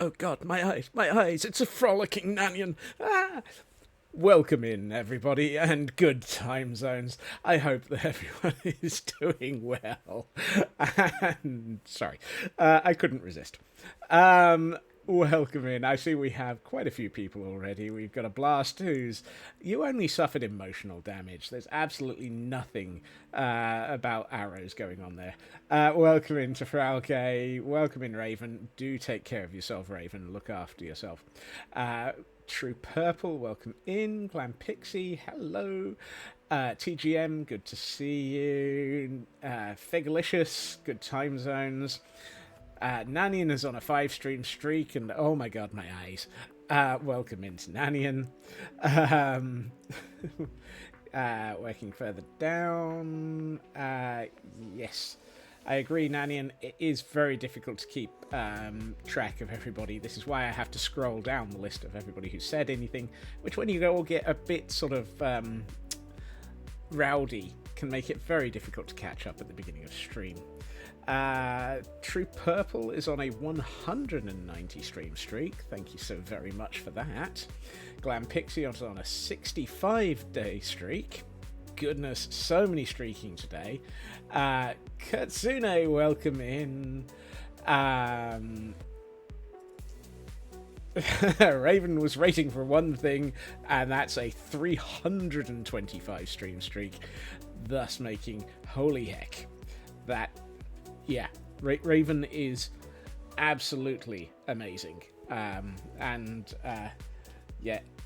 Oh God, my eyes, it's a frolicking Nanyan. Ah! Welcome in, everybody, and good time zones. I hope that everyone is doing well. And, sorry, I couldn't resist. Welcome in. I see we have quite a few people already. We've got a Blast who's... You only suffered emotional damage. There's absolutely nothing about arrows going on there. Welcome in to Fralke. Welcome in, Raven. Do take care of yourself, Raven. Look after yourself. True Purple, welcome in. Glam Pixie, hello. TGM, good to see you. Figalicious, good time zones. Nanian is on a 5-stream streak, and oh my god, my eyes. Welcome into Nanian. Working further down. Yes. I agree, Nanian. It is very difficult to keep track of everybody. This is why I have to scroll down the list of everybody who said anything, which when you all get a bit sort of rowdy, can make it very difficult to catch up at the beginning of stream. True Purple is on a 190 stream streak. Thank you so very much for that. Glam Pixie is on a 65-day streak. Goodness, so many streaking today. Katsune, welcome in. Raven was rating for one thing, and that's a 325 stream streak, thus making, holy heck, that, yeah, Raven is absolutely amazing. Yeah,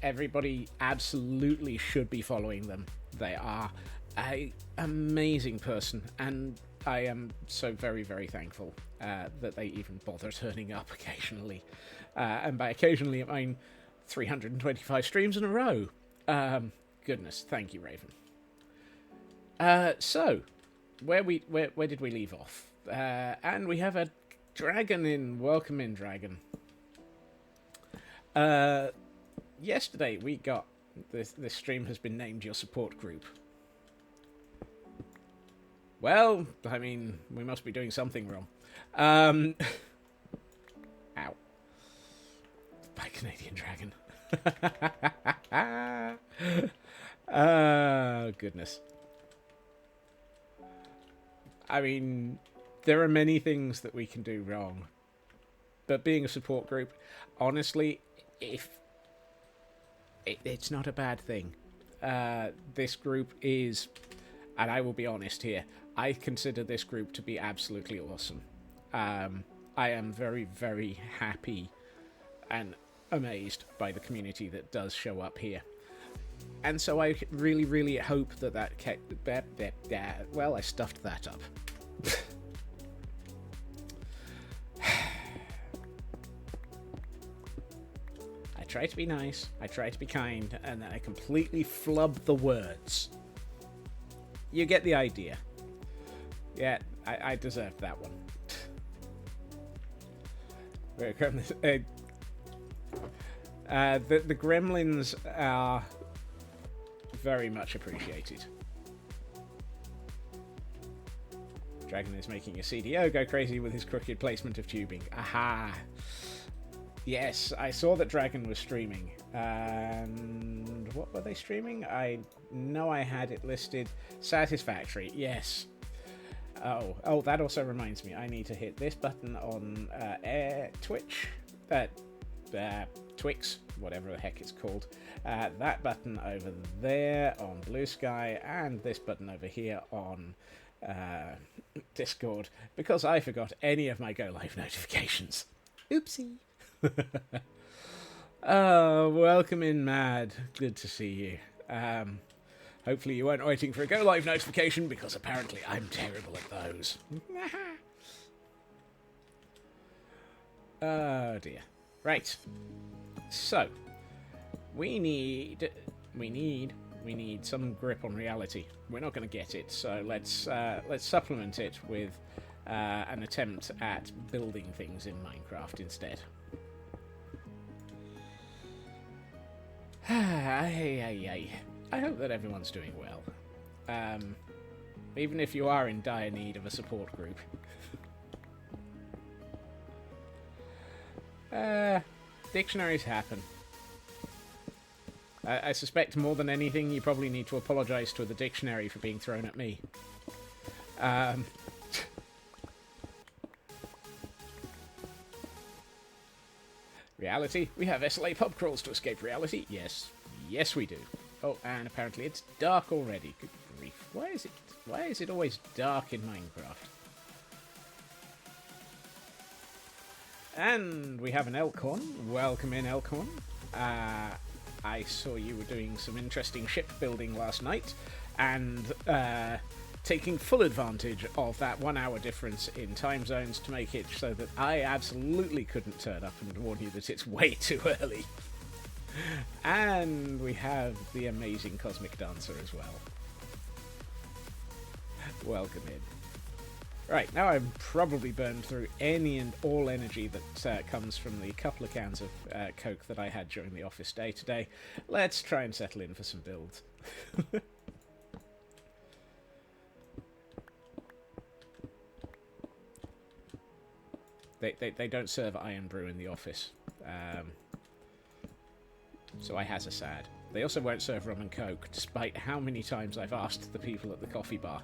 everybody absolutely should be following them. They are an amazing person, and I am so very, very thankful that they even bother turning up occasionally. And by occasionally, I mean 325 streams in a row. Goodness, thank you, Raven. So, where did we leave off? And we have a dragon in. Welcome in, dragon. Yesterday we got this stream has been named your support group. Well, I mean, we must be doing something wrong. Ow. By Canadian Dragon. Oh, goodness. I mean, there are many things that we can do wrong. But being a support group, honestly, it's not a bad thing. This group is, and I will be honest here, I consider this group to be absolutely awesome. I am very, very happy and amazed by the community that does show up here. And so I really, really hope that well, I stuffed that up. I try to be nice, I try to be kind, and then I completely flub the words. You get the idea. Yeah, I deserved that one. The gremlins are very much appreciated. Dragon is making a CDO go crazy with his crooked placement of tubing. Aha! Yes, I saw that Dragon was streaming. And what were they streaming? I know I had it listed. Satisfactory, yes. Oh, that also reminds me. I need to hit this button on Twitch. Twix, whatever the heck it's called. That button over there on Blue Sky, and this button over here on Discord, because I forgot any of my Go Live notifications. Oopsie. Oh, welcome in, Mad. Good to see you. Hopefully you weren't waiting for a Go Live notification, because apparently I'm terrible at those. Oh dear. Right. So, we need some grip on reality. We're not going to get it, so let's supplement it with an attempt at building things in Minecraft instead. I hope that everyone's doing well. Even if you are in dire need of a support group. Dictionaries happen. I suspect more than anything, you probably need to apologise to the dictionary for being thrown at me. Reality? We have SLA pub crawls to escape reality? Yes. Yes, we do. Oh, and apparently it's dark already. Good grief. Why is it always dark in Minecraft? And we have an Elkhorn. Welcome in, Elkhorn. I saw you were doing some interesting shipbuilding last night, and taking full advantage of that 1 hour difference in time zones to make it so that I absolutely couldn't turn up and warn you that it's way too early. And we have the amazing Cosmic Dancer as well. Welcome in. Right, now I'm probably burned through any and all energy that comes from the couple of cans of Coke that I had during the office day today. Let's try and settle in for some builds. They don't serve Iron Brew in the office, so I has a sad. They also won't serve rum and coke, despite how many times I've asked the people at the coffee bar.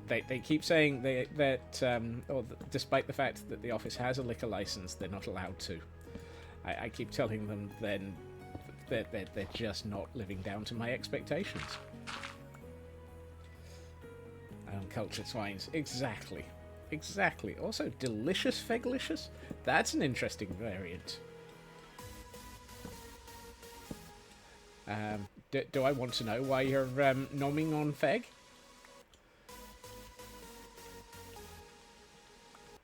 They keep saying despite the fact that the office has a liquor license, they're not allowed to. I keep telling them then that they're just not living down to my expectations. Cultured swines, exactly. Exactly. Also, delicious feglicious? That's an interesting variant. Do I want to know why you're nomming on feg?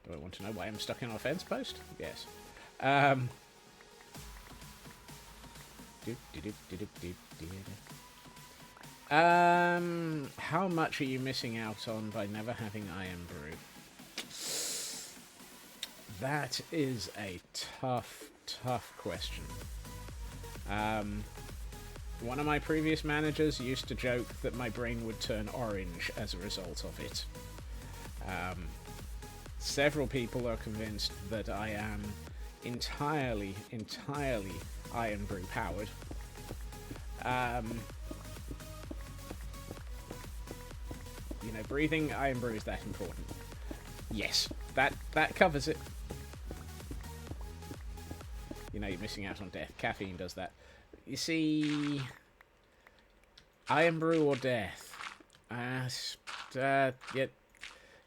Do I want to know why I'm stuck in a fence post? Yes. How much are you missing out on by never having Iron Brew? That is a tough question. One of my previous managers used to joke that my brain would turn orange as a result of it. Several people are convinced that I am entirely Iron Brew powered. You know, breathing Iron Brew is that important. Yes, that covers it. You know, you're missing out on death. Caffeine does that. You see, Iron Brew or death?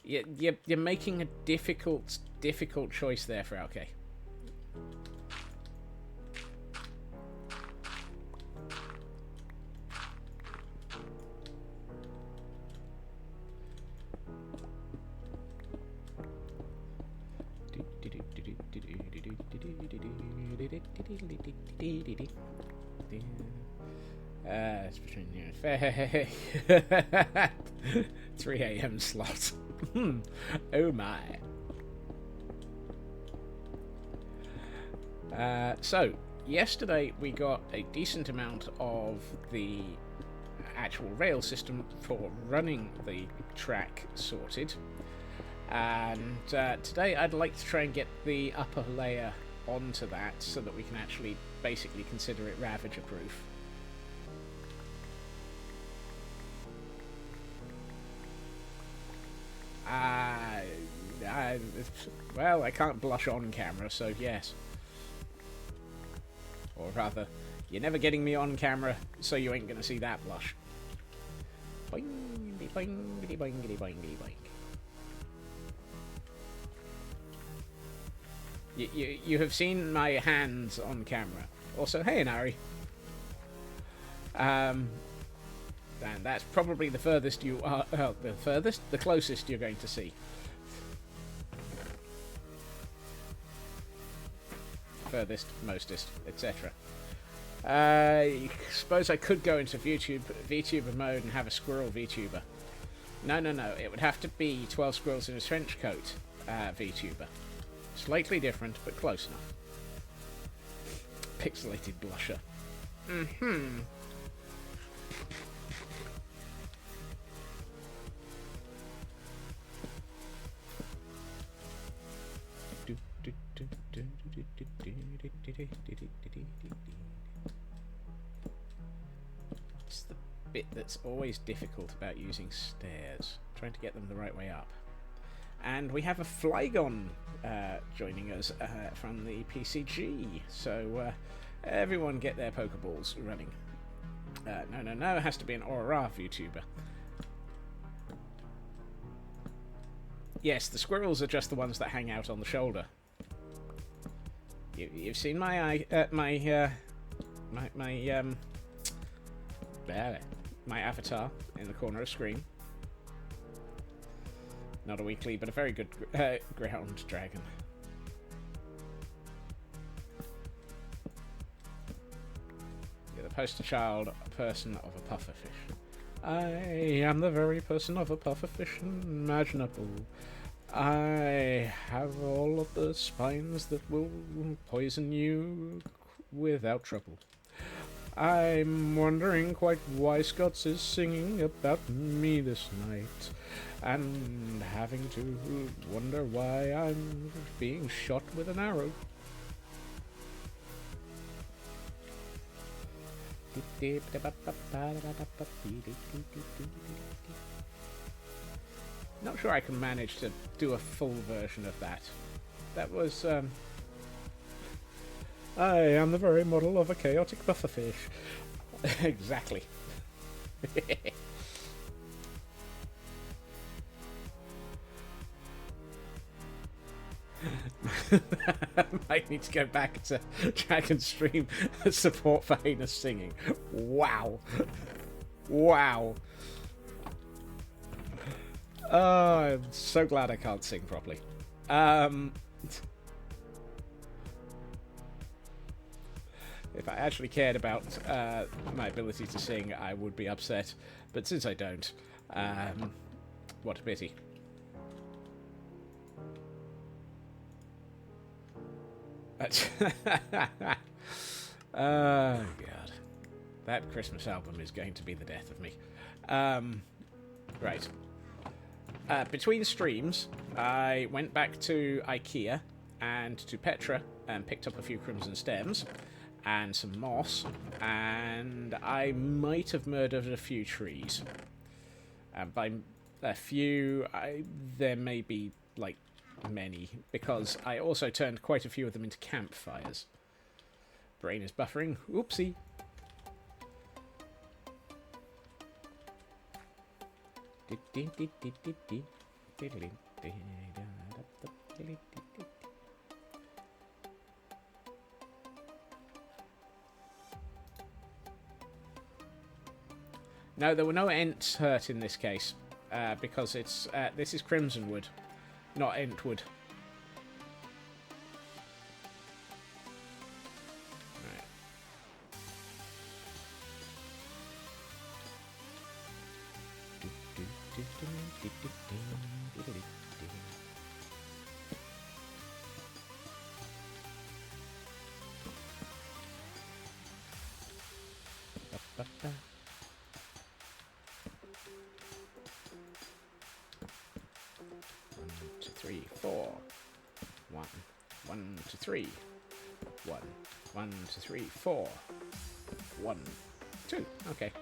You're making a difficult choice there for OK. It's between you and 3 a.m. slot. Oh my. So, yesterday we got a decent amount of the actual rail system for running the track sorted. And today I'd like to try and get the upper layer onto that so that we can actually basically consider it Ravager proof. Well, I can't blush on camera, so yes. Or rather, you're never getting me on camera, so you ain't gonna see that blush. Boingity boingity boingity boingity boing. You have seen my hands on camera. Also, hey, Inari. And that's probably the furthest you are. The closest you're going to see. Furthest, mostest, etc. I suppose I could go into VTuber mode and have a squirrel VTuber. No. It would have to be 12 squirrels in a trench coat VTuber. Slightly different, but close enough. Pixelated blusher. It's the bit that's always difficult about using stairs, trying to get them the right way up. And we have a Flygon joining us from the PCG, so everyone get their Pokeballs running. No, it has to be an Aura VTuber. Yes, the squirrels are just the ones that hang out on the shoulder. You've seen my avatar in the corner of screen. Not a weakly, but a very good ground dragon. You're the poster child person of a pufferfish. I am the very person of a pufferfish imaginable. I have all of the spines that will poison you without trouble. I'm wondering quite why Scots is singing about me this night, and having to wonder why I'm being shot with an arrow. Not sure I can manage to do a full version of that. That was, I am the very model of a chaotic pufferfish. Exactly. Might need to go back to Dragon Stream support for heinous singing. Wow. Wow. Oh, I'm so glad I can't sing properly. If I actually cared about my ability to sing, I would be upset. But since I don't, what a pity. Oh, God. That Christmas album is going to be the death of me. Right. Between streams, I went back to IKEA and to Petra and picked up a few crimson stems and some moss, and I might have murdered a few trees. By a few, there may be, like, many, because I also turned quite a few of them into campfires. Brain is buffering. Oopsie. No, there were no Ents hurt in this case, because it's this is Crimson Wood, not Entwood. Right. One, two, three. 1, 1, 2, 3, 4. 1, 2. Okay.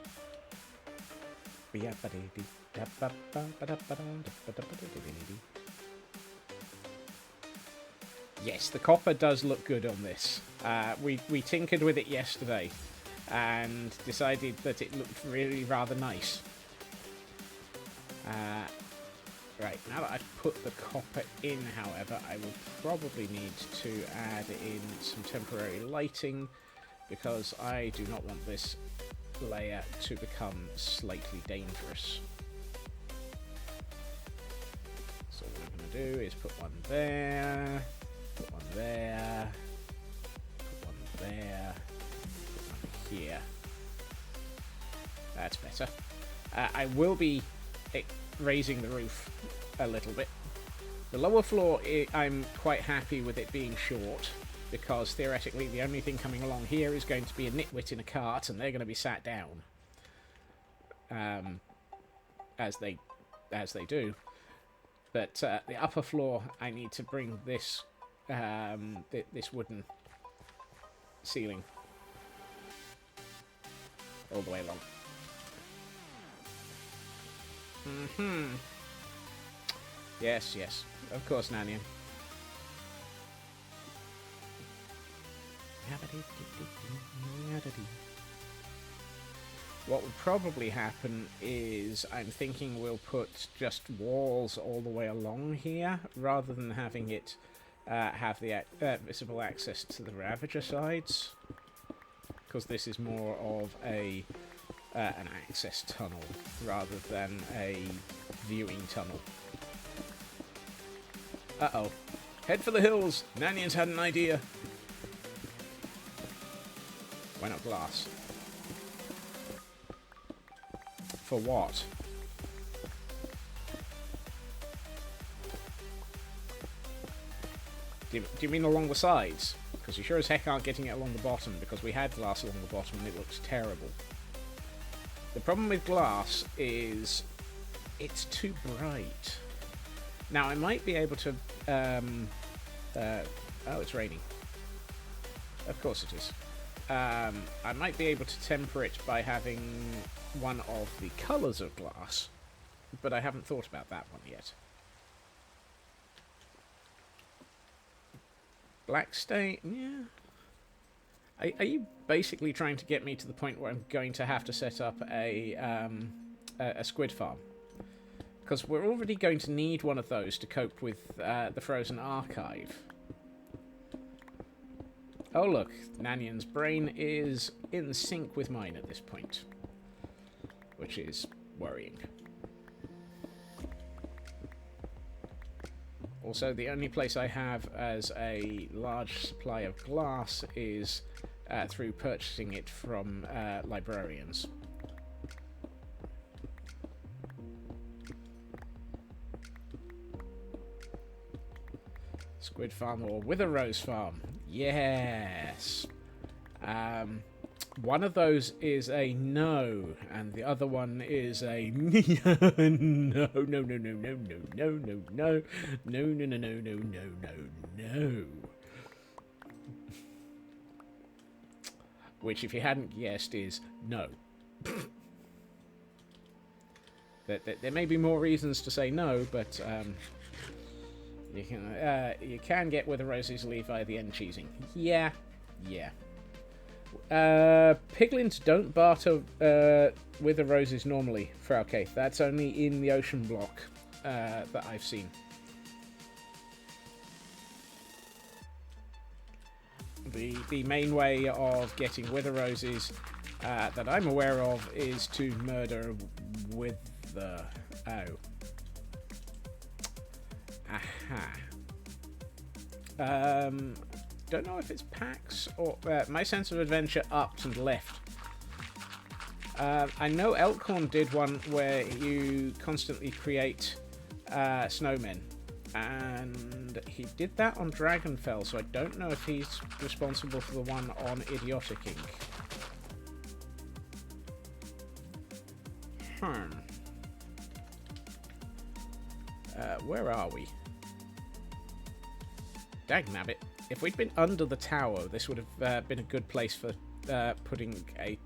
Yes, the copper does look good on this. We tinkered with it yesterday and decided that it looked really rather nice. Right, now that I've put the copper in, however, I will probably need to add in some temporary lighting, because I do not want this layer to become slightly dangerous. So what I'm going to do is put one there, put one there, put one there, put one here. That's better. I will be raising the roof a little bit. The lower floor, I'm quite happy with it being short, because theoretically the only thing coming along here is going to be a nitwit in a cart, and they're going to be sat down, as they do. But the upper floor, I need to bring this this wooden ceiling. All the way along. Mm-hmm. Yes, yes. Of course, Nanyan. What would probably happen is I'm thinking we'll put just walls all the way along here rather than having it have the visible access to the Ravager sides, because this is more of an access tunnel rather than a viewing tunnel. Uh-oh. Head for the hills! Nanyan's had an idea. Why not glass? For what? Do you mean along the sides? Because you sure as heck aren't getting it along the bottom, because we had glass along the bottom and it looks terrible. The problem with glass is it's too bright. Now, I might be able to... oh, it's raining. Of course it is. I might be able to temper it by having one of the colours of glass, but I haven't thought about that one yet. Black stain, yeah. Are you basically trying to get me to the point where I'm going to have to set up a squid farm? Because we're already going to need one of those to cope with the frozen archive. Oh look, Nanyan's brain is in sync with mine at this point, which is worrying. Also, the only place I have as a large supply of glass is through purchasing it from librarians. Squid farm or Wither Rose farm? Yes. One of those is a no, and the other one is a no, no, no, no, no, no, no, no, no, no, no, no, no, no, no, no, no. Which, if you hadn't guessed, is no. There may be more reasons to say no, but you can get Wither Roses easily via the end cheesing. Yeah, yeah. Piglins don't barter Wither Roses normally, Frauke. That's only in the ocean block that I've seen. The main way of getting Wither Roses that I'm aware of is to murder Wither. Oh. Aha. Don't know if it's packs or... my sense of adventure upped and left. I know Elkhorn did one where you constantly create snowmen. And he did that on Dragonfell, so I don't know if he's responsible for the one on Idiotic Ink. Where are we? Dagnabbit. If we'd been under the tower, this would have been a good place for putting an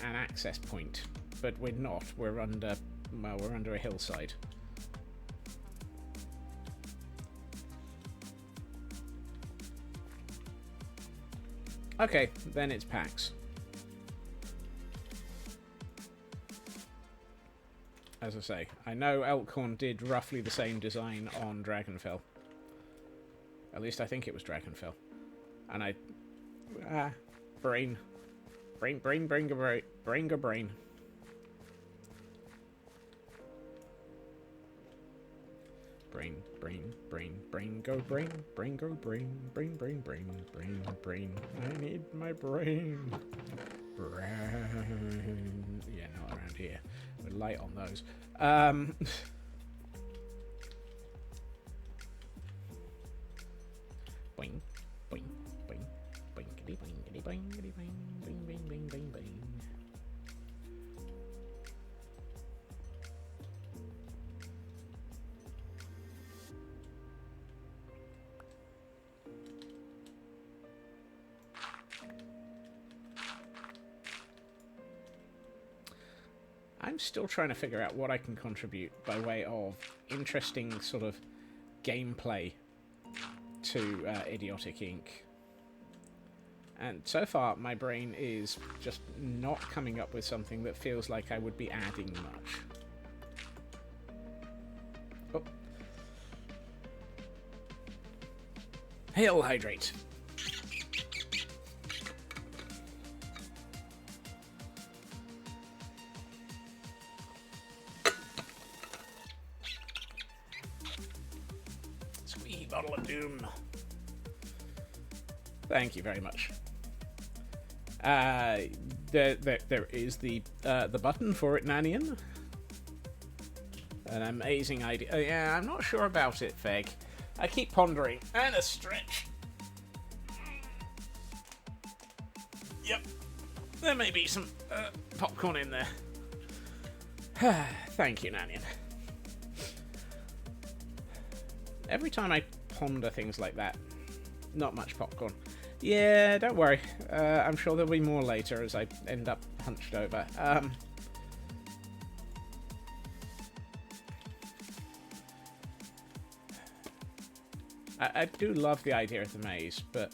access point. But we're not. We're under... well, we're under a hillside. Okay, then it's packs. As I say, I know Elkhorn did roughly the same design on Dragonfell. At least I think it was Dragonfell. And I... brain. Brain. Brain, go brain. I need my brain. Yeah, not around here. We're light on those. Boing, boing, boing, boingity, boingity, boingity, boing, boing, boing, boing, boing, boing. I'm still trying to figure out what I can contribute by way of interesting sort of gameplay to Idiotic Inc. And so far, my brain is just not coming up with something that feels like I would be adding much. Oh. Hail hydrate. Squeaky bottle of doom. Thank you very much. There is the button for it, Nanian. An amazing idea. Yeah, I'm not sure about it, Feg. I keep pondering. And a stretch. Yep. There may be some popcorn in there. Thank you, Nanian. Every time I ponder things like that, not much popcorn. Yeah, don't worry. I'm sure there'll be more later as I end up hunched over. I do love the idea of the maze, but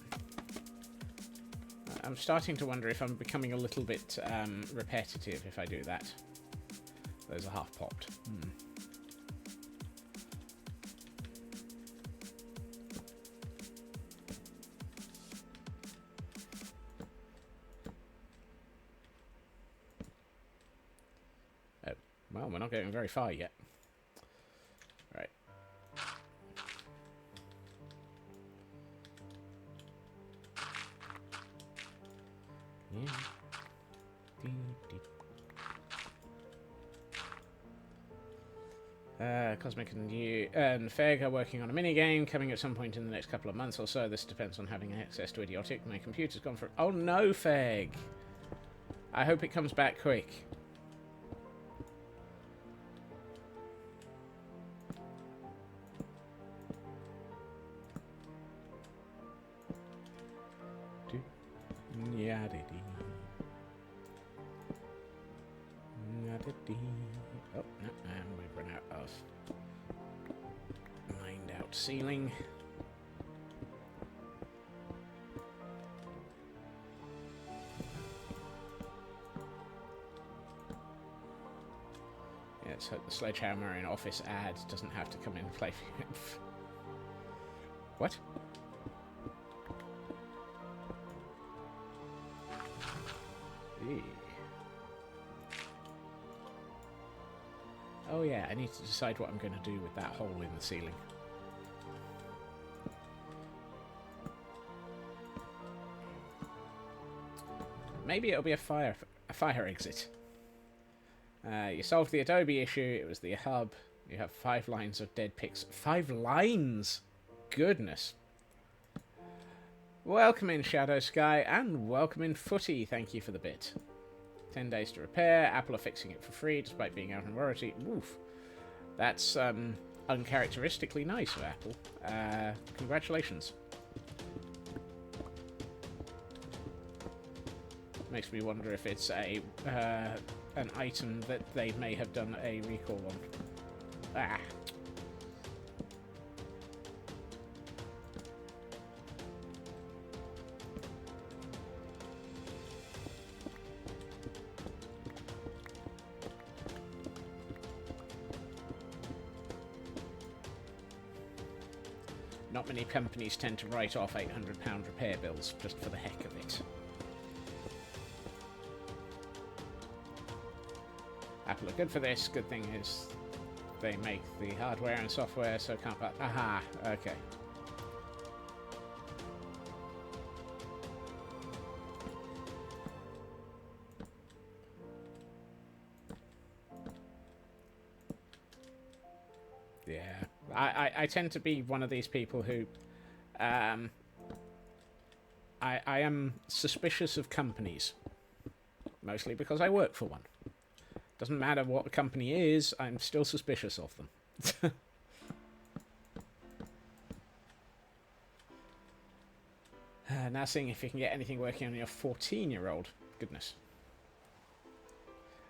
I'm starting to wonder if I'm becoming a little bit repetitive if I do that. Those are half popped. Well, we're not getting very far yet. Right. Cosmic and you and Feg are working on a minigame coming at some point in the next couple of months or so. This depends on having access to Idiotic. My computer's gone for... Oh no, Feg! I hope it comes back quick. Oh, no, and we've run out of mined out ceiling. Yeah, let's hope the sledgehammer in office ad doesn't have to come in and play. What? Eee. Oh yeah, I need to decide what I'm going to do with that hole in the ceiling. Maybe it'll be a fire exit. You solved the Adobe issue, it was the hub. You have 5 lines of dead pics. 5 lines? Goodness. Welcome in Shadow Sky, and welcome in Footy, thank you for the bit. 10 days to repair. Apple are fixing it for free despite being out in warranty. Woof. That's uncharacteristically nice of Apple. Congratulations. Makes me wonder if it's a an item that they may have done a recall on. Ah. Not many companies tend to write off £800 repair bills just for the heck of it. Apple are good for this. Good thing is they make the hardware and software, so can't... Aha, okay. Yeah. I tend to be one of these people who... I am suspicious of companies. Mostly because I work for one. Doesn't matter what the company is, I'm still suspicious of them. Now seeing if you can get anything working on your 14-year-old. Goodness.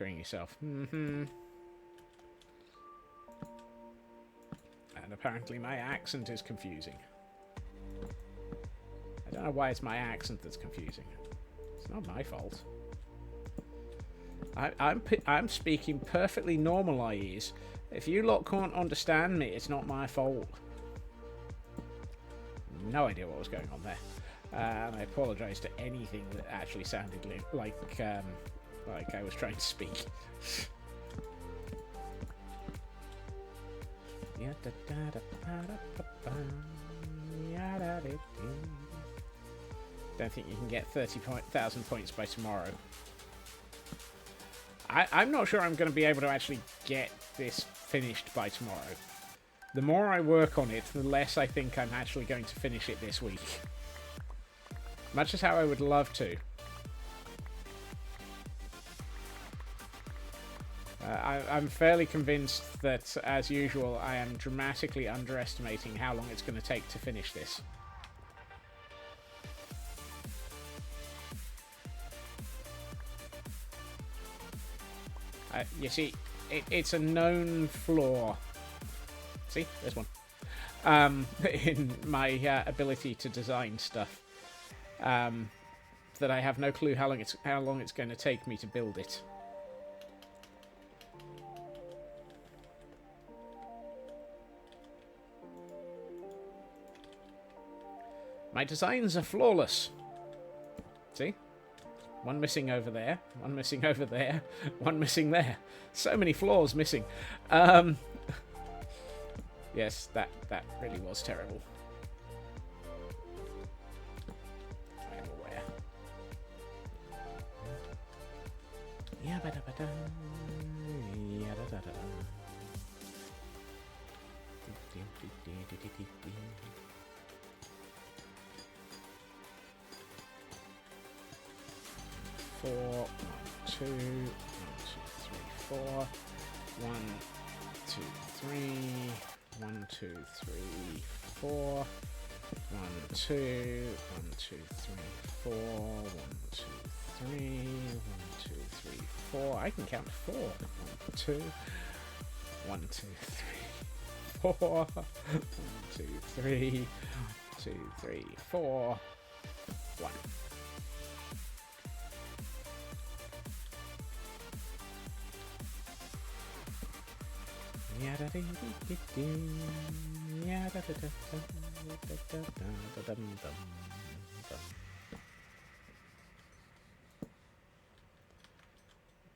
massacring yourself. Mm-hmm. And apparently my accent is confusing. I don't know why it's my accent that's confusing. It's not my fault. I'm speaking perfectly normalised. If you lot can't understand me, it's not my fault. No idea what was going on there. And I apologise to anything that actually sounded like I was trying to speak. Don't think you can get 30,000 points by tomorrow. I'm not sure I'm going to be able to actually get this finished by tomorrow. The more I work on it, the less I think I'm actually going to finish it this week. Much as how I would love to. I'm fairly convinced that, as usual, I am dramatically underestimating how long it's going to take to finish this. You see, it's a known flaw. See, there's one. In my ability to design stuff. That I have no clue how long it's going to take me to build it. My designs are flawless. See? One missing over there, one missing over there, one missing there. So many flaws missing. Yes, that really was terrible. I am aware. Yabba-dabba-da. Yada-da-da-da. 4, 1, 2, 1, 2, 3, 4, 1, 2, 3, 1, 2, 3, 4, 1, 2, 1, 2, 3, 4, 1, 2, 3, 1, 2, 3, 4. I can count 4. 1, 2, 1, 2, 3, 4, 1, 2, 3, 2, 3, 4, 1.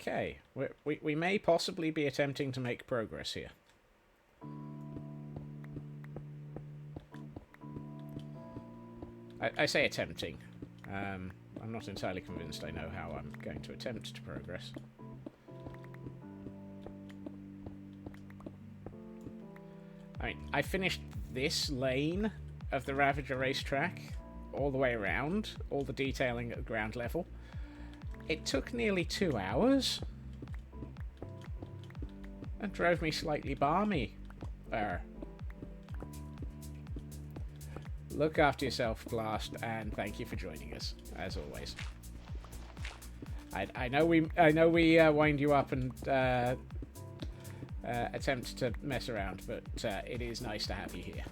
Okay, we may possibly be attempting to make progress here. I say attempting. I'm not entirely convinced I know how I'm going to attempt to progress. I mean, I finished this lane of the Ravager racetrack all the way around, all the detailing at ground level. It took nearly 2 hours. And drove me slightly balmy. Look after yourself, Blast, and thank you for joining us, as always. I know we wind you up and attempt to mess around, but it is nice to have you here.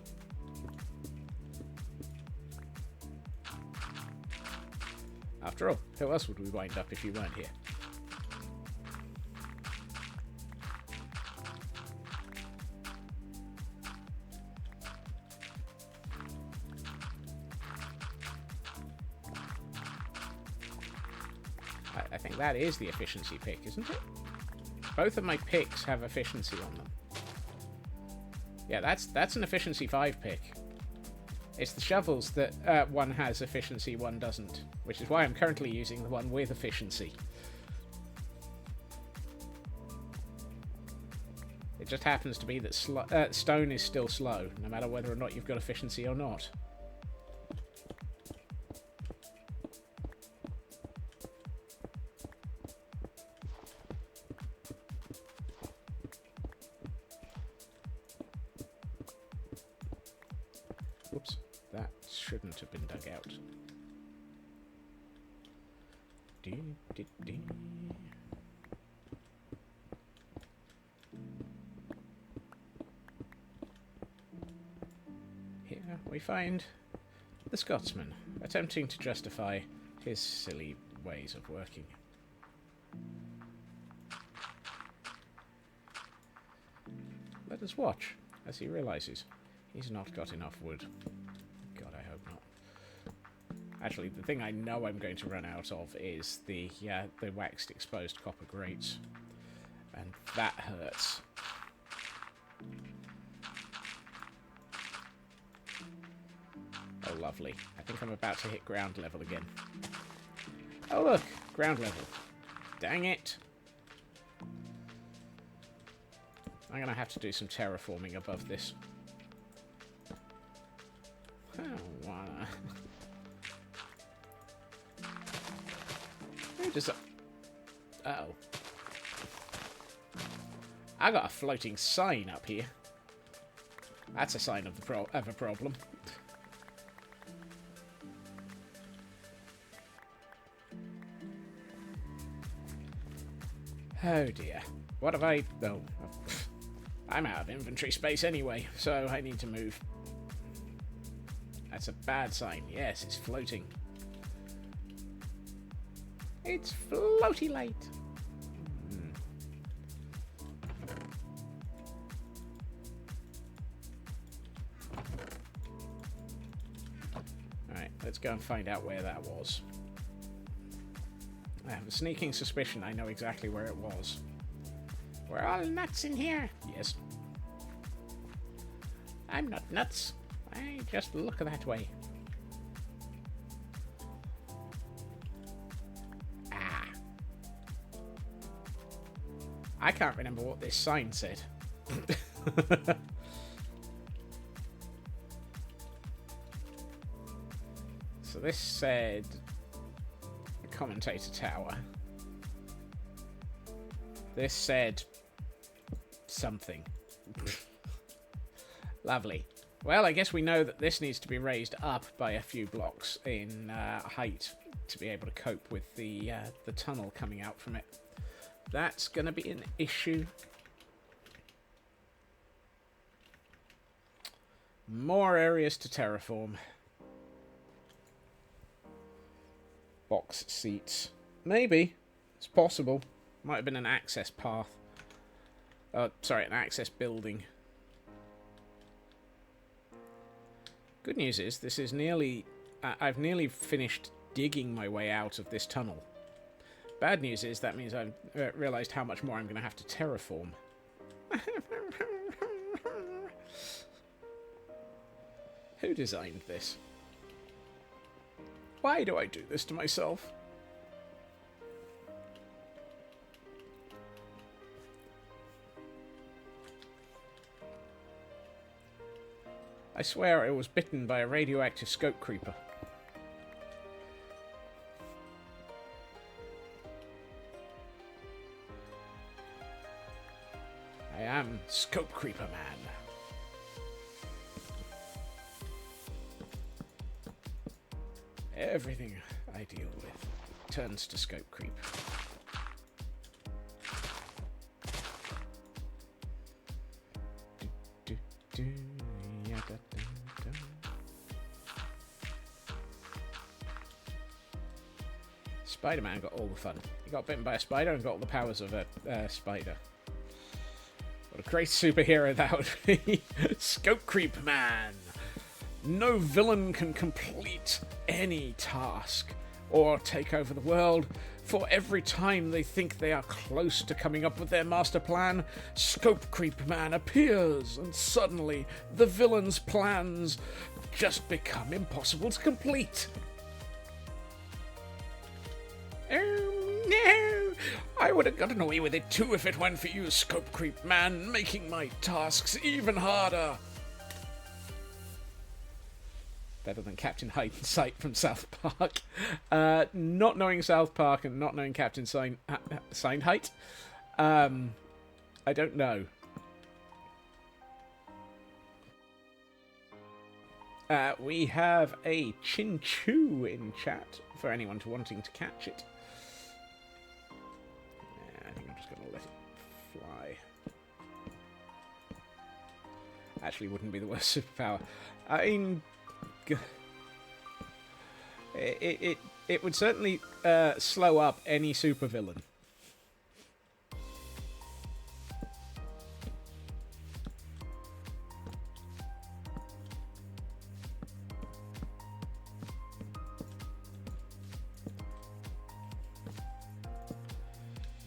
After all, who else would we wind up if you weren't here? I think that is the efficiency pick, isn't it? Both of my picks have efficiency on them. Yeah, that's an efficiency 5 pick. It's the shovels that one has efficiency, one doesn't. Which is why I'm currently using the one with efficiency. It just happens to be that stone is still slow, no matter whether or not you've got efficiency or not. Whoops, that shouldn't have been dug out. we find the Scotsman, attempting to justify his silly ways of working. Let us watch as he realises he's not got enough wood. God, I hope not. Actually, the thing I know I'm going to run out of is the waxed exposed copper grates. And that hurts. Oh, lovely. I think I'm about to hit ground level again. Oh, look! Ground level. Dang it! I'm going to have to do some terraforming above this. I don't wanna... Who does that... Uh-oh. I got a floating sign up here. That's a sign of a problem. Oh dear. What have I... Oh, I'm out of inventory space anyway, so I need to move. That's a bad sign. Yes, it's floating. It's floaty light. Alright, let's go and find out where that was. I have a sneaking suspicion I know exactly where it was. We're all nuts in here. Yes. I'm not nuts. I just look that way. Ah. I can't remember what this sign said. So this said... commentator tower. This said something. Lovely. Well, I guess we know that this needs to be raised up by a few blocks in height to be able to cope with the tunnel coming out from it. That's going to be an issue. More areas to terraform. Box seats. Maybe. It's possible. Might have been an access path. Sorry, an access building. Good news is, this is nearly... I've nearly finished digging my way out of this tunnel. Bad news is, that means I've realised how much more I'm going to have to terraform. Who designed this? Why do I do this to myself? I swear I was bitten by a radioactive scope creeper. I am Scope Creeper Man. Everything I deal with turns to scope creep. Spider-Man got all the fun. He got bitten by a spider and got all the powers of a spider. What a great superhero that would be. Scope Creep Man. No villain can complete any task or take over the world, for every time they think they are close to coming up with their master plan, Scope Creep Man appears, and suddenly the villain's plans just become impossible to complete. Oh no! I would have gotten away with it too if it weren't for you, Scope Creep Man, making my tasks even harder. Better than Captain Hindsight from South Park. Not knowing South Park and not knowing Captain Hindsight. I don't know. We have a Chinchu in chat for anyone wanting to catch it. I think I'm just going to let it fly. actually wouldn't be the worst superpower. I mean, it would certainly slow up any supervillain.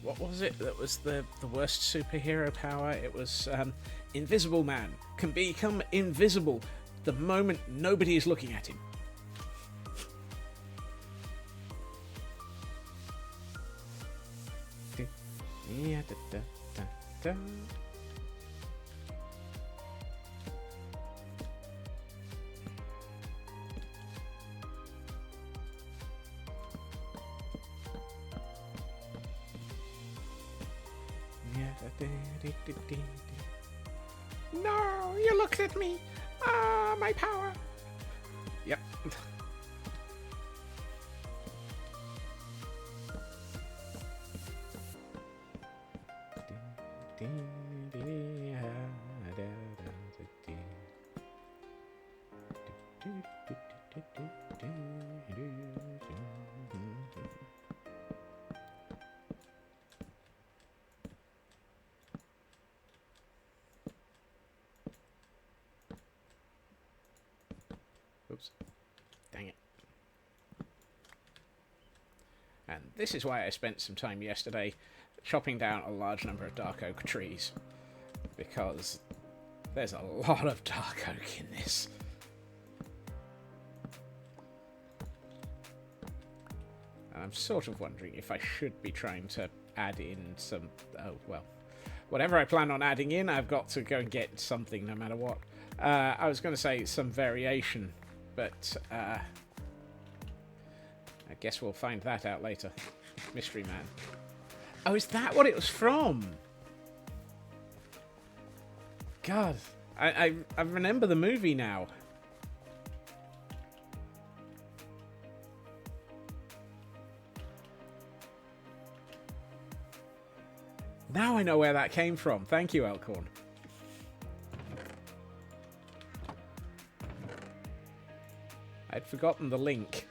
What was it that was the worst superhero power? It was Invisible Man. Can become invisible the moment nobody is looking at him. Yeah, da, da, da, da. No, you looked at me. Ah, my power. Yep. Oops. Dang it. And this is why I spent some time yesterday chopping down a large number of dark oak trees. Because there's a lot of dark oak in this. And I'm sort of wondering if I should be trying to add in some... Oh, well. Whatever I plan on adding in, I've got to go and get something no matter what. I was going to say some variation, but I guess we'll find that out later. Mystery Man. Oh, is that what it was from? God, I remember the movie now. Now I know where that came from. Thank you, Elkhorn. I'd forgotten the link.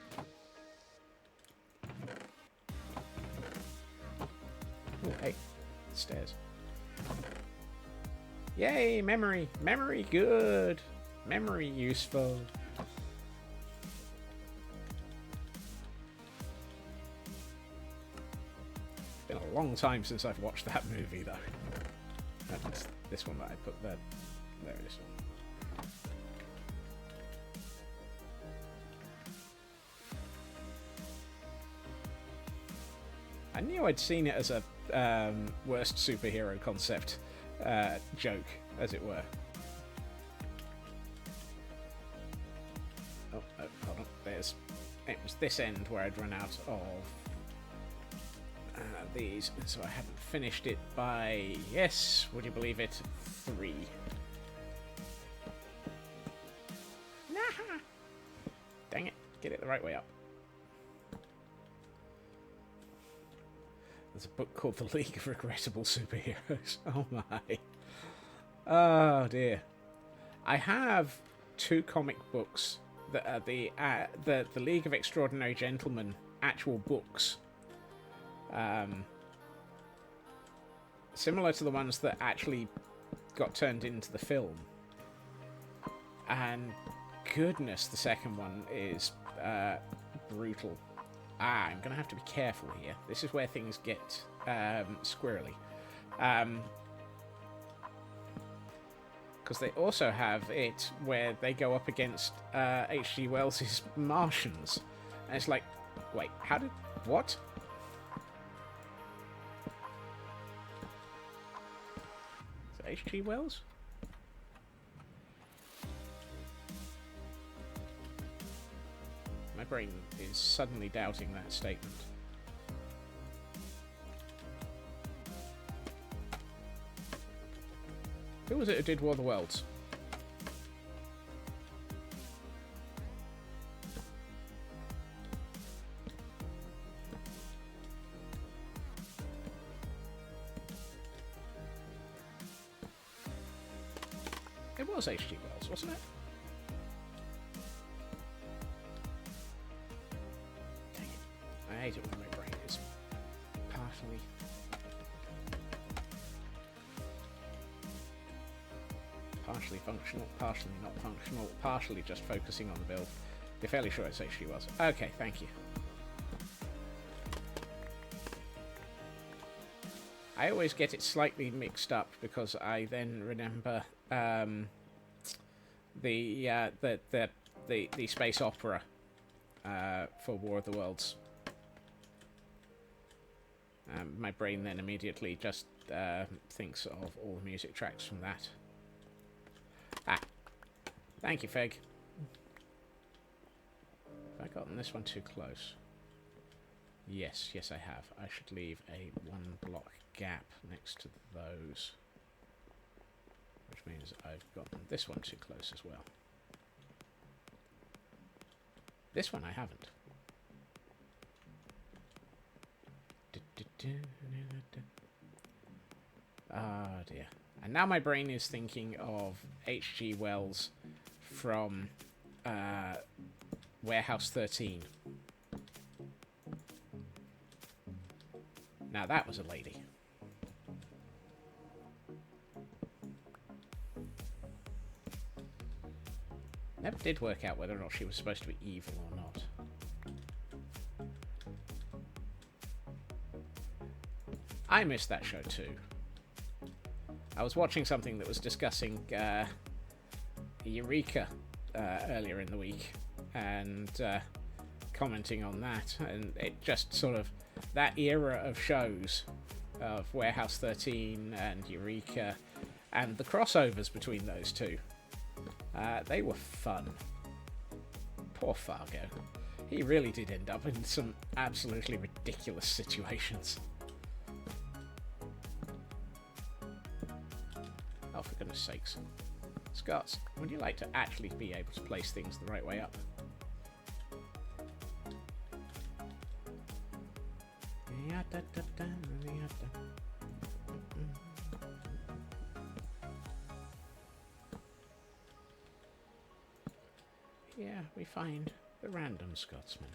Oh, hey, stairs. Yay, memory. Memory good. Memory useful. Been a long time since I've watched that movie, though. That's this one that I put there. There it is. I knew I'd seen it as a worst superhero concept joke, as it were. Oh, hold on. It was this end where I'd run out of these, so I haven't finished it by, yes, would you believe it, 3. Nah. Dang it, get it the right way up. There's a book called The League of Regrettable Superheroes. Oh my. Oh dear. I have 2 comic books that are the League of Extraordinary Gentlemen actual books. Similar to the ones that actually got turned into the film. And goodness, the second one is brutal. I'm going to have to be careful here. This is where things get squirrely. Because they also have it where they go up against H.G. Wells's Martians. And it's like, wait, how did... what? Is it H.G. Wells? My brain is suddenly doubting that statement. Who was it who did War of the Worlds? It was H.G. Wells, wasn't it? Dang it. I hate it when my brain is partially functional, partially not functional, partially just focusing on the build. You're fairly sure it's H.G. Wells. Okay, thank you. I always get it slightly mixed up because I then remember the space opera for War of the Worlds. My brain then immediately just thinks of all the music tracks from that. Ah, thank you, Fig. Have I gotten this one too close? Yes, yes I have. I should leave a 1 block gap next to those. Which means I've gotten this one too close as well. This one I haven't. Ah dear. And now my brain is thinking of H.G. Wells from Warehouse 13. Now that was a lady. Never did work out whether or not she was supposed to be evil or not. I missed that show too. I was watching something that was discussing Eureka earlier in the week and commenting on that, and it just sort of, that era of shows of Warehouse 13 and Eureka and the crossovers between those two, they were fun. Poor Fargo. He really did end up in some absolutely ridiculous situations. Oh, for goodness sakes. Scott, would you like to actually be able to place things the right way up? Yeah, we find the random Scotsman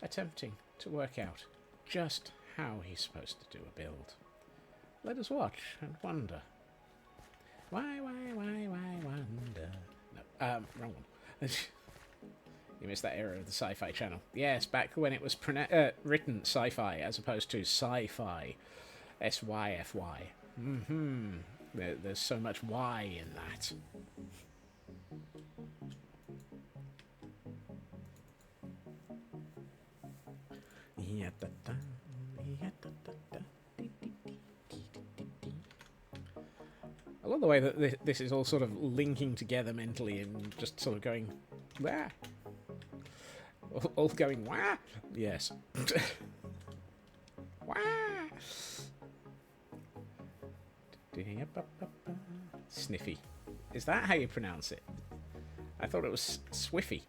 attempting to work out just how he's supposed to do a build. Let us watch and wonder. Why wonder? No, wrong one. You missed that era of the Sci-Fi Channel. Yes, back when it was written sci-fi as opposed to sci-fi. S-Y-F-Y. There's so much Y in that. I love the way that this is all sort of linking together mentally and just sort of going, wah. All going, wah. Yes. Wah. Sniffy. Is that how you pronounce it? I thought it was Swiffy.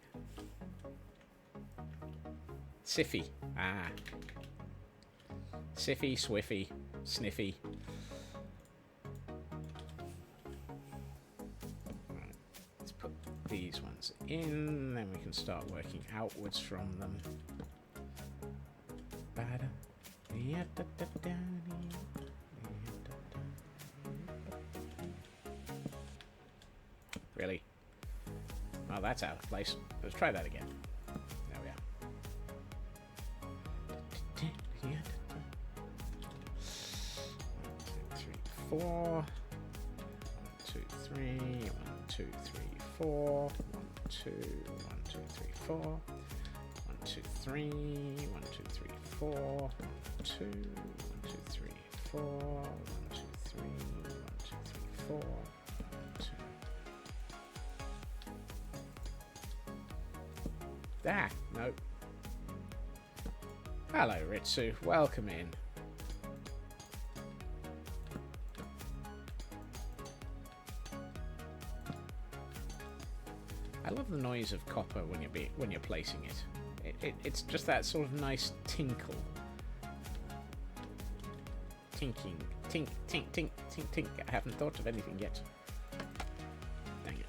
Siffy. Ah. Siffy, Swiffy, Sniffy. Right. Let's put these ones in, then we can start working outwards from them. Really? Oh, that's out of place. Let's try that again. There we are. 1, 2, 3, 4. 1, 2, 3. 1, 2, 3, 4. 1, 2, 1, 2, 3, 4. 1, 2, 3. 1, 2, 3, 4. 1, 2, 1, 2, 3, 4. 1, 2, 3. 1, 2, 3, 4. 1, 2. Ah, nope. Hello, Ritsu. Welcome in. I love the noise of copper when you're placing it. It's just that sort of nice tinkle. Tinking. Tink, tink, tink, tink, tink. I haven't thought of anything yet. Dang it.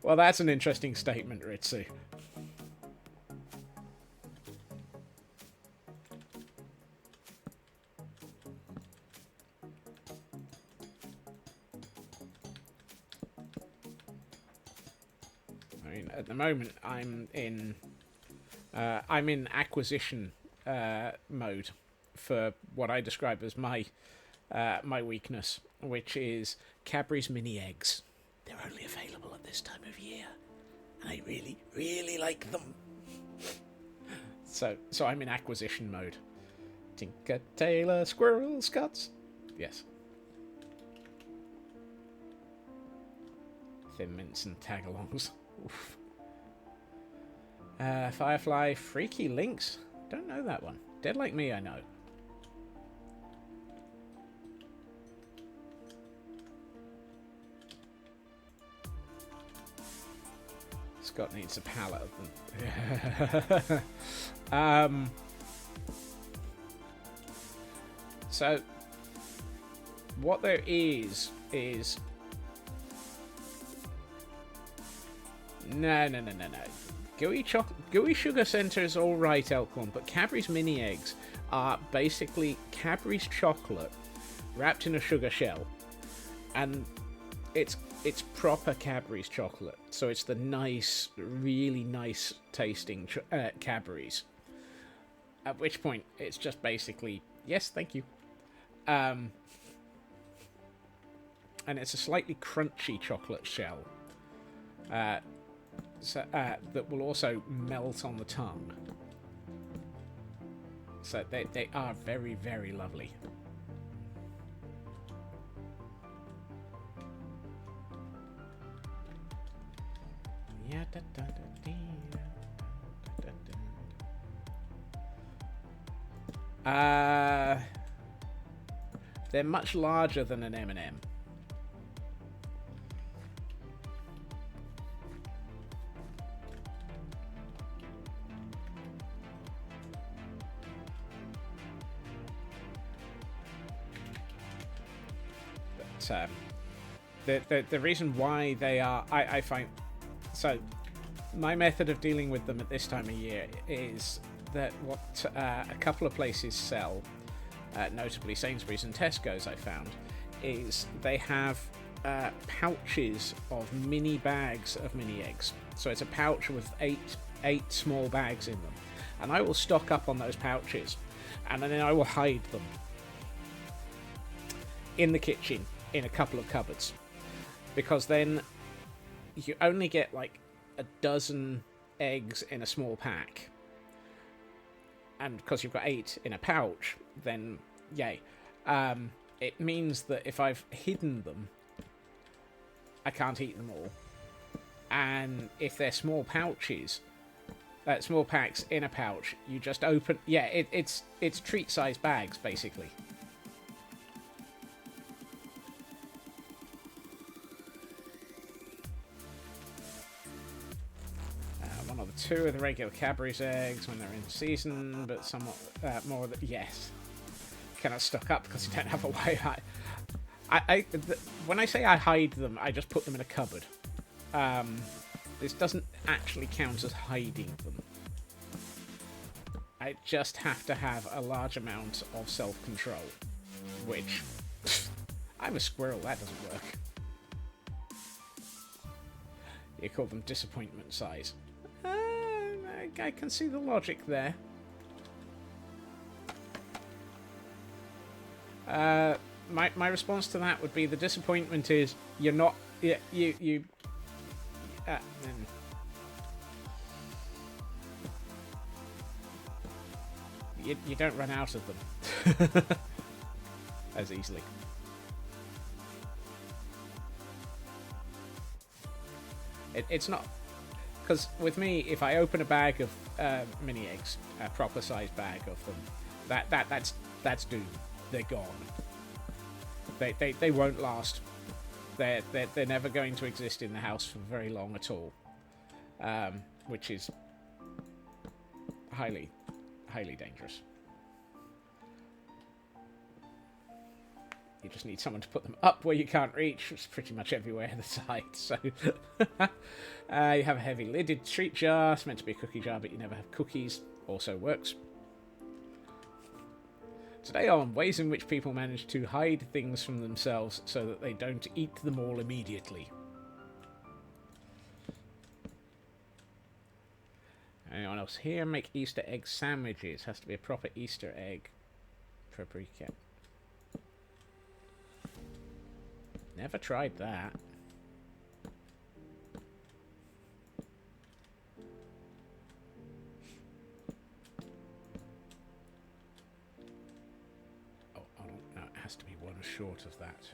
Well, that's an interesting statement, Ritsu. I mean, at the moment, I'm in acquisition mode for what I describe as my weakness, which is Cadbury's mini eggs. They're only available at this time of year, and I really, really like them. So I'm in acquisition mode. Tinker, Tailor, Squirrel, Scots. Yes. Thin mints and tagalongs. Oof. Firefly, Freaky Links. Don't know that one. Dead Like Me, I know. Scott needs a pallet of them. So, what there is... No. Gooey Sugar Center is alright, Elkhorn, but Cadbury's mini eggs are basically Cadbury's chocolate wrapped in a sugar shell. And it's proper Cadbury's chocolate. So it's the nice, really nice tasting Cadbury's. At which point, it's just basically, yes, thank you. And it's a slightly crunchy chocolate shell. That will also melt on the tongue. So they are very, very lovely. Yeah, they're much larger than an M&M. The reason why they are, I find, so my method of dealing with them at this time of year is that what a couple of places sell, notably Sainsbury's and Tesco's, I found, is they have pouches of mini bags of mini eggs. So it's a pouch with eight small bags in them, and I will stock up on those pouches, and then I will hide them in the kitchen in a couple of cupboards, because then you only get like a dozen eggs in a small pack, and because you've got 8 in a pouch, then yay. It means that if I've hidden them, I can't eat them all, and if they're small pouches, small packs in a pouch, you just open, it's treat size bags basically. Two of the regular Cadbury's eggs when they're in season, but somewhat more. Yes, cannot stock up because you don't have a way. When I say I hide them, I just put them in a cupboard. This doesn't actually count as hiding them. I just have to have a large amount of self-control, which I'm a squirrel. That doesn't work. You call them disappointment size. I can see the logic there. My response to that would be the disappointment is you're not you don't run out of them as easily. It's not. Because with me, if I open a bag of mini eggs, a proper sized bag of them, that's doomed. They're gone. They won't last. They're never going to exist in the house for very long at all, which is highly, highly dangerous. You just need someone to put them up where you can't reach. It's pretty much everywhere on the side. So you have a heavy lidded treat jar. It's meant to be a cookie jar, but you never have cookies. Also works. Today on ways in which people manage to hide things from themselves so that they don't eat them all immediately. Anyone else here? Make Easter egg sandwiches. Has to be a proper Easter egg. Paprika. Never tried that. Oh, no, it has to be one short of that.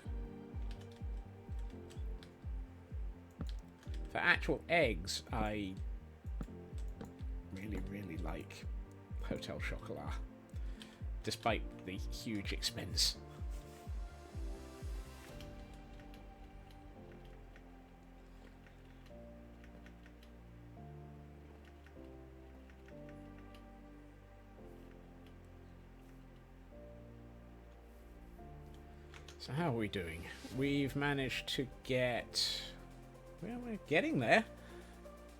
For actual eggs, I really like Hotel Chocolat, despite the huge expense. So how are we doing? We've managed to get... Well, we're getting there.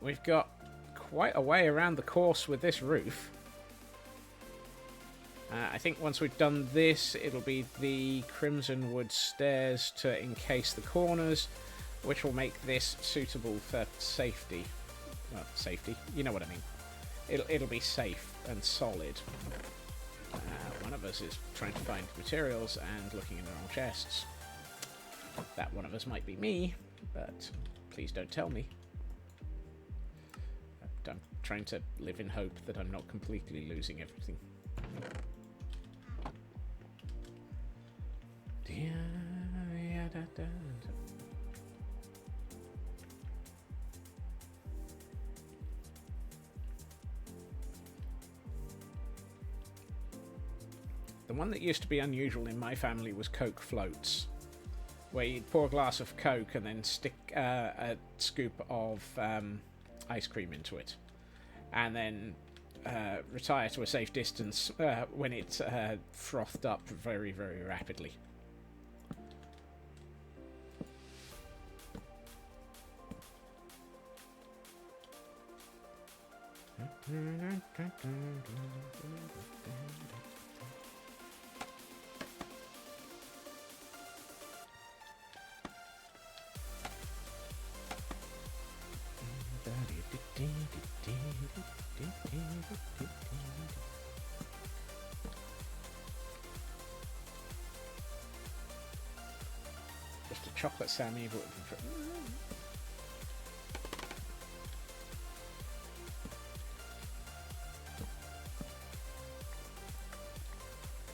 We've got quite a way around the course with this roof. I think once we've done this, it'll be the Crimson Wood stairs to encase the corners, which will make this suitable for safety. Well, safety, you know what I mean. It'll be safe and solid. One of us is trying to find materials and looking in the wrong chests. That one of us might be me, but please don't tell me. I'm trying to live in hope that I'm not completely losing everything. The one that used to be unusual in my family was Coke floats, where you'd pour a glass of Coke and then stick a scoop of ice cream into it, and then retire to a safe distance when it frothed up very rapidly. Just a chocolate Sammy, but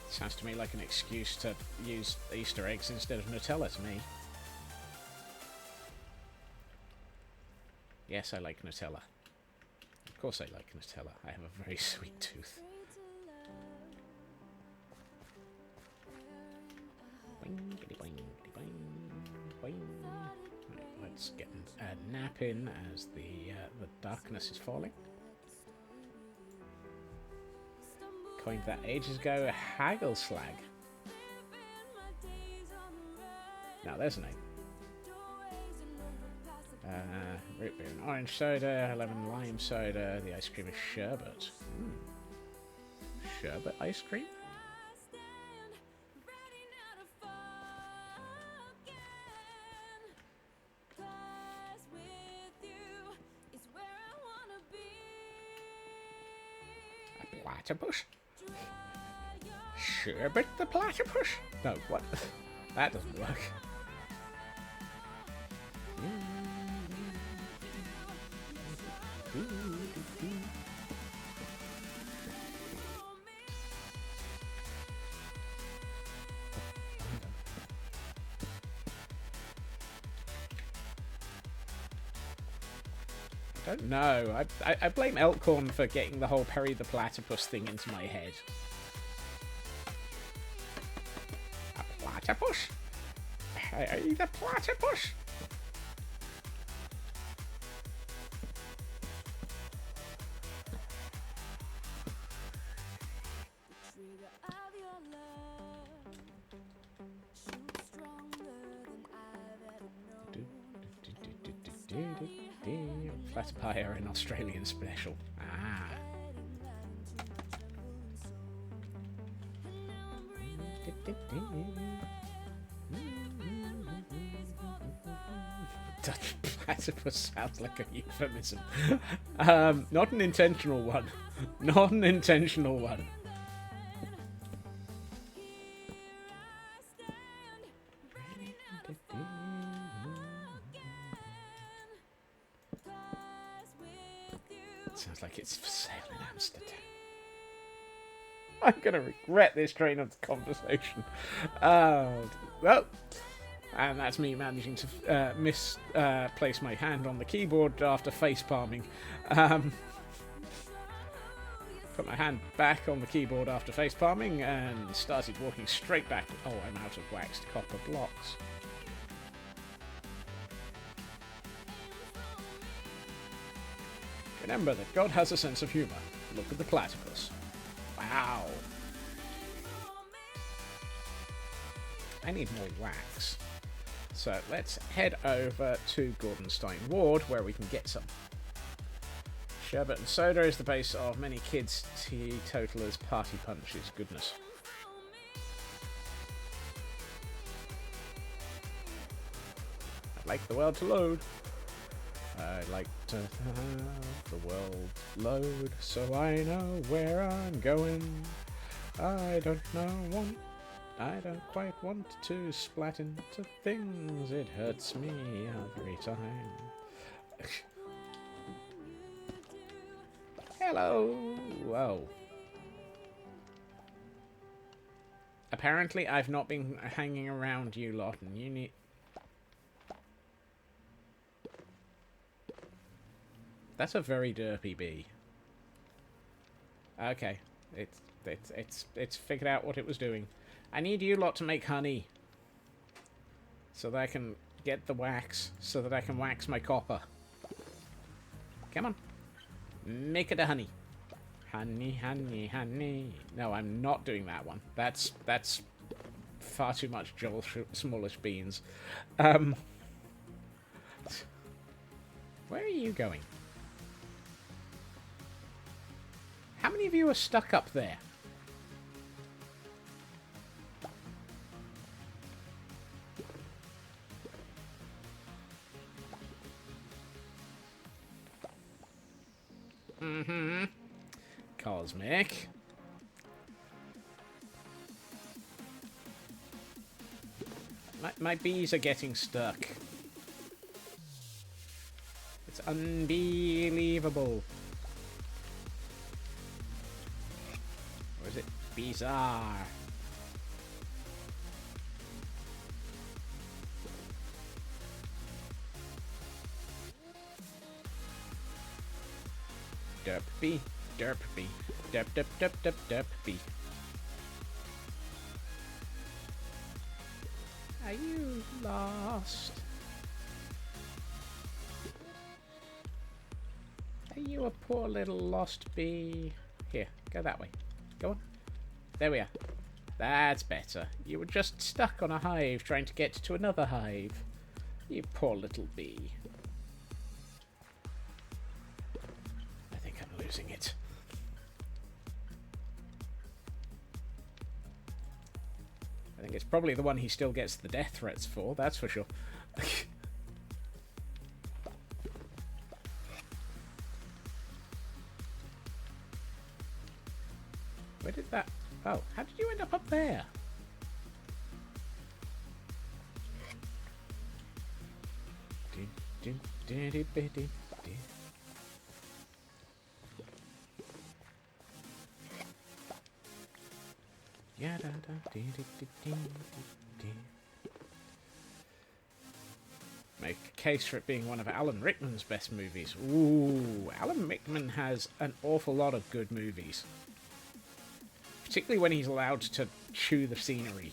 sounds to me like an excuse to use Easter eggs instead of Nutella to me. Yes, I like Nutella. Of course I like Nutella. I have a very sweet tooth. Right, let's get a nap in as the darkness is falling. Coined that ages ago, a haggle slag. Now there's a name. Root beer and orange soda, lemon lime soda, the ice cream is sherbet. Sherbet ice cream? A platypus? Sherbet the platypus? No, what? That doesn't work. I don't know. I blame Elkhorn for getting the whole Perry the Platypus thing into my head. A platypus? Hey, the platypus? Flat pie are an Australian special. Ah. Dutch platypus sounds like a euphemism. Not an intentional one. Not an intentional one. Sounds like it's for sale in Amsterdam. I'm going to regret this train of conversation. Well, and that's me managing to misplace my hand on the keyboard after face palming. Put my hand back on the keyboard after face palming and started walking straight back. Oh, I'm out of waxed copper blocks. Remember that God has a sense of humour. Look at the platypus. Wow. I need more wax. So let's head over to Gordonstein Ward where we can get some. Sherbet and soda is the base of many kids' teetotalers' party punches. Goodness. I'd like the world to load. I'd like to have the world load so I know where I'm going. I don't quite want to splat into things. It hurts me every time. Hello. Whoa. Apparently I've not been hanging around you lot and you need... That's a very derpy bee. Okay, it's figured out what it was doing. I need you lot to make honey, so that I can get the wax, so that I can wax my copper. Come on, make it a honey. Honey, honey, honey. No, I'm not doing that one. That's far too much Joel Smallish beans. Where are you going? How many of you are stuck up there? Mm-hmm. Cosmic. My bees are getting stuck. It's unbelievable. Or is it bizarre? Derpy, derpy, derp, derp, derp, derp, derpy. Are you lost? Are you a poor little lost bee? Here, go that way. Go on. There we are. That's better. You were just stuck on a hive trying to get to another hive. You poor little bee. I think I'm losing it. I think it's probably the one he still gets the death threats for, that's for sure. Where did that... Oh, how did you end up there? Make a case for it being one of Alan Rickman's best movies. Ooh, Alan Rickman has an awful lot of good movies. Particularly when he's allowed to chew the scenery.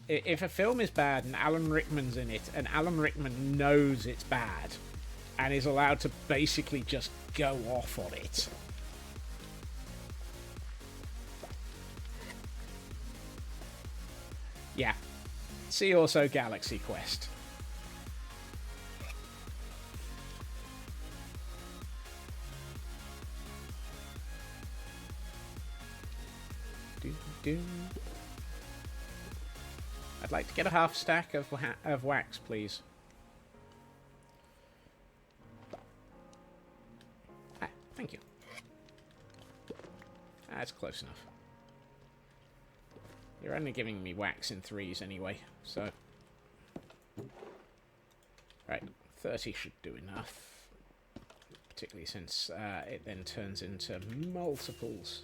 If a film is bad and Alan Rickman's in it, and Alan Rickman knows it's bad, and is allowed to basically just go off on it. Yeah. See also Galaxy Quest. I'd like to get a half stack of wax, please. Ah, thank you. That's close enough. You're only giving me wax in 3s anyway, so... Right, 30 should do enough. Particularly since it then turns into multiples.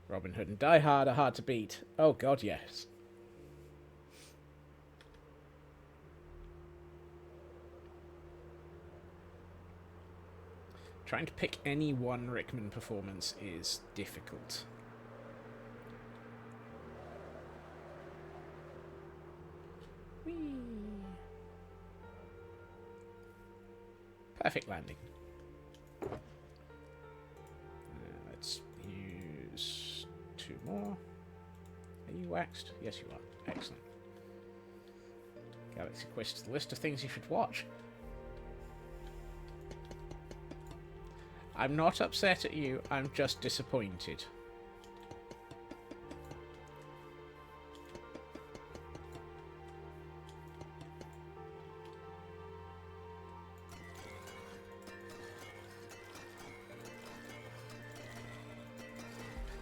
Robin Hood and Die Hard are hard to beat. Oh god, yes. Trying to pick any one Rickman performance is difficult. Whee! Perfect landing. Let's use 2 more. Are you waxed? Yes, you are. Excellent. Galaxy Quest is the list of things you should watch. I'm not upset at you, I'm just disappointed.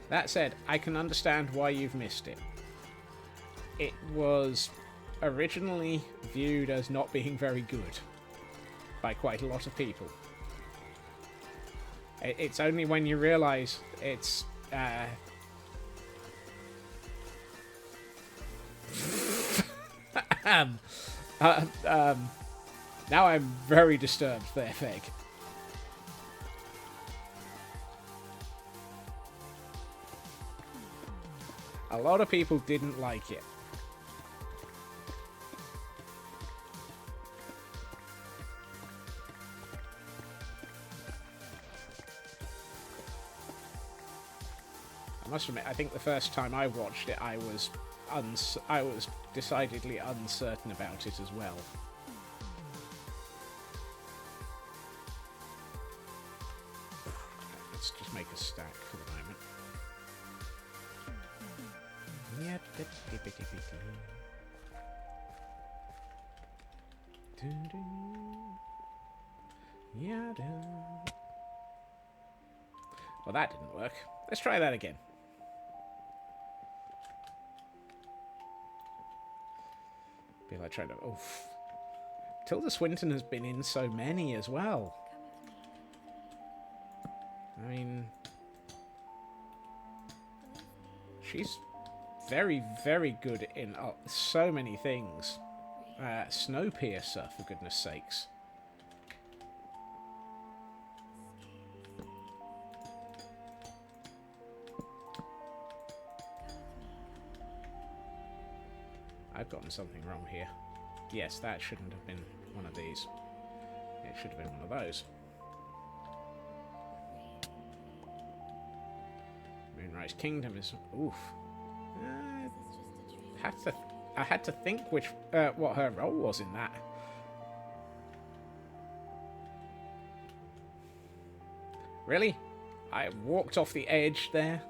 That said, I can understand why you've missed it. It was originally viewed as not being very good by quite a lot of people. It's only when you realise it's... now I'm very disturbed there, Feg. A lot of people didn't like it. I must admit, I think the first time I watched it, I was decidedly uncertain about it as well. Let's just make a stack for the moment. Well, that didn't work. Let's try that again. Be like trying to... Oof. Tilda Swinton has been in so many as well. I mean... She's very, very good in so many things. Snowpiercer, for goodness sakes. I've gotten something wrong here. Yes, that shouldn't have been one of these. It should have been one of those. Moonrise Kingdom is... Oof. I had to think what her role was in that. Really? I walked off the edge there.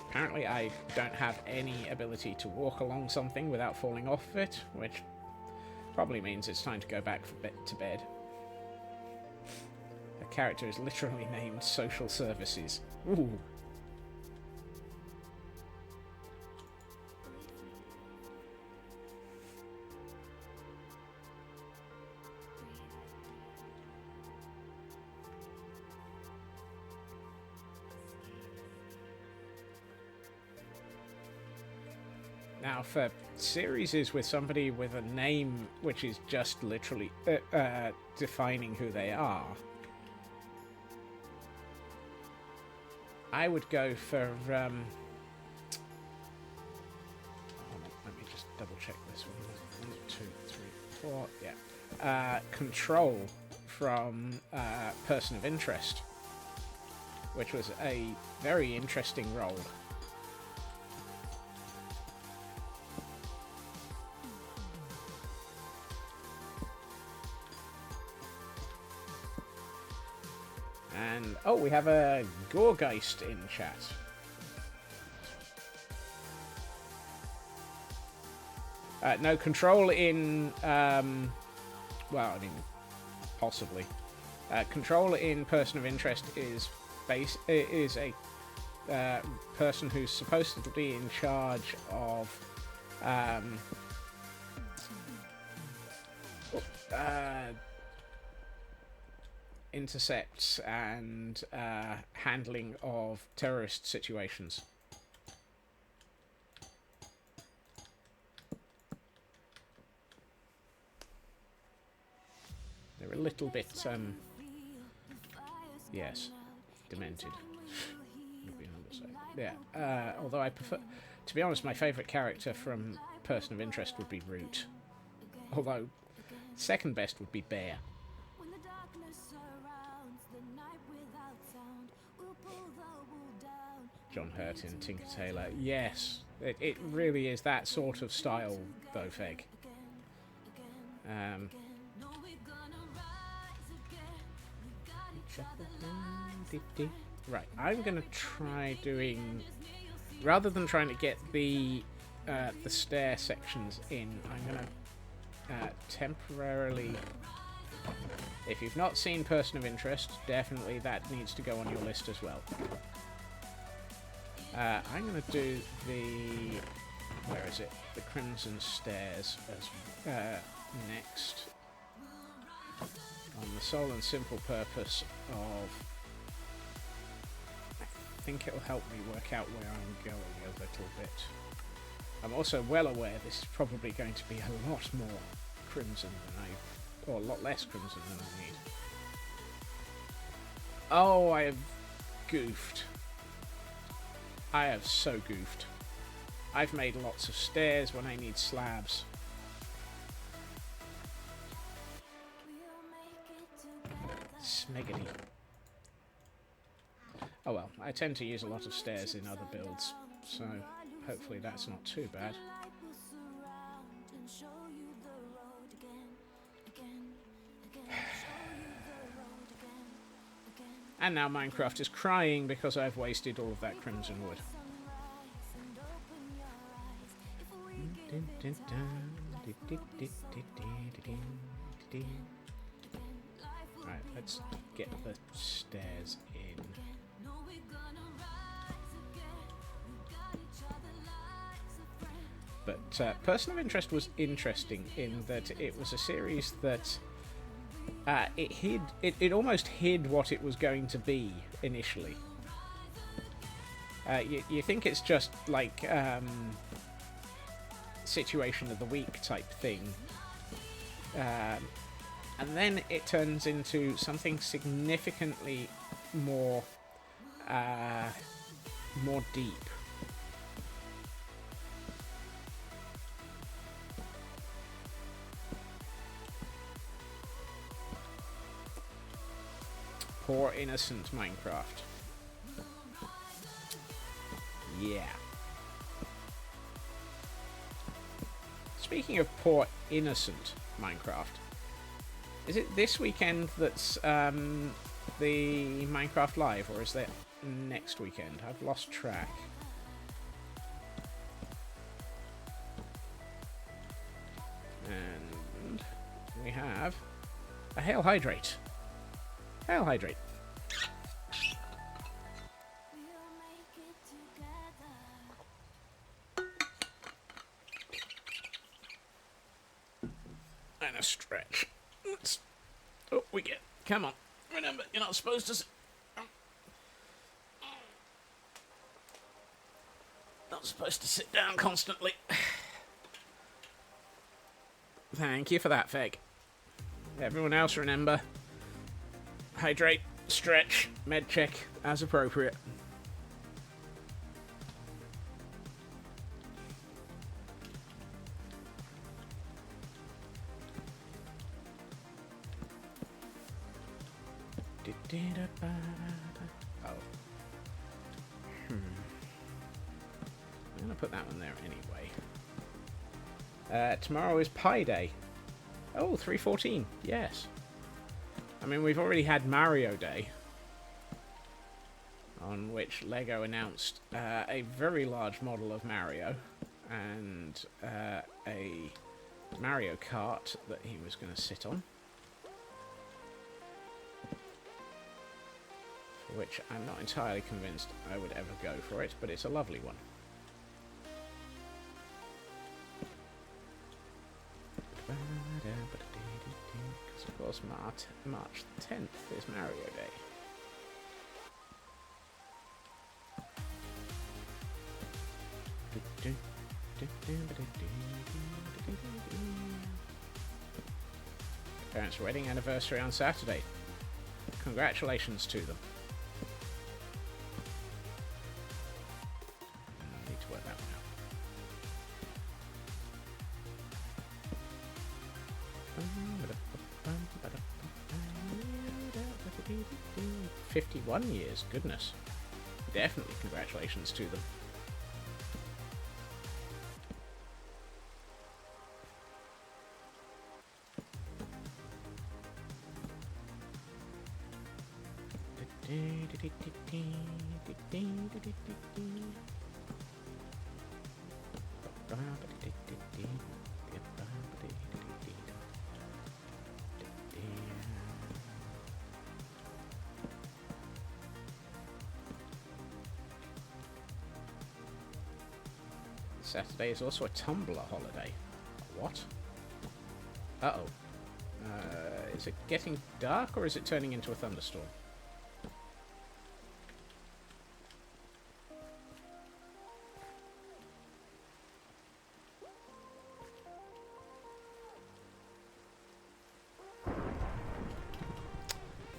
Apparently I don't have any ability to walk along something without falling off of it, which probably means it's time to go back to bed. The character is literally named Social Services. Ooh. Now, for series with somebody with a name which is just literally defining who they are, I would go for... Let me just double check this one. 1, 2, 3, 4. Yeah. Control from Person of Interest, which was a very interesting role. And, oh, we have a Gorgeist in chat. No, control in, well, I mean, possibly. Control in Person of Interest is a person who's supposed to be in charge of intercepts and handling of terrorist situations. They're a little bit, yes, demented. Yeah, although I prefer, to be honest, my favourite character from Person of Interest would be Root. Although, second best would be Bear. John Hurt in Tinker Tailor. Yes, it really is that sort of style, though, Feg. Right, I'm going to try doing... Rather than trying to get the stair sections in, I'm going to temporarily... If you've not seen Person of Interest, definitely that needs to go on your list as well. I'm going to do the... Where is it? The Crimson Stairs as next. On the sole and simple purpose of... I think it'll help me work out where I'm going a little bit. I'm also well aware this is probably going to be a lot more crimson than or a lot less crimson than I need. Oh, I have goofed. I have so goofed. I've made lots of stairs when I need slabs. Smeggity. Oh well, I tend to use a lot of stairs in other builds, so hopefully that's not too bad. And now Minecraft is crying because I've wasted all of that crimson wood. Right, let's get the stairs in. But Person of Interest was interesting in that it was a series that it almost hid what it was going to be initially. You think it's just like situation of the week type thing, and then it turns into something significantly more deep. Poor innocent Minecraft. Yeah. Speaking of poor innocent Minecraft, is it this weekend that's the Minecraft Live, or is that next weekend? I've lost track. And we have a Hail Hydrate. Hail Hydrate. And a stretch. Let's... Oh, we get... Come on. Remember, you're not supposed to... Not supposed to sit down constantly. Thank you for that, Feg. Everyone else, remember... Hydrate, stretch, med check as appropriate. Oh. I'm gonna put that one there anyway. Tomorrow is Pi Day. Oh, 3/14. Yes. I mean, we've already had Mario Day. on which Lego announced a very large model of Mario and a Mario Kart that he was going to sit on. For which I'm not entirely convinced I would ever go for it, but it's a lovely one. Because of course March 10th is Mario Day. Parents' wedding anniversary on Saturday. Congratulations to them. I need to work that one out. 51 years, goodness. Definitely congratulations to them. Saturday is also a Tumblr holiday. What? Uh-oh. Is it getting dark or is it turning into a thunderstorm?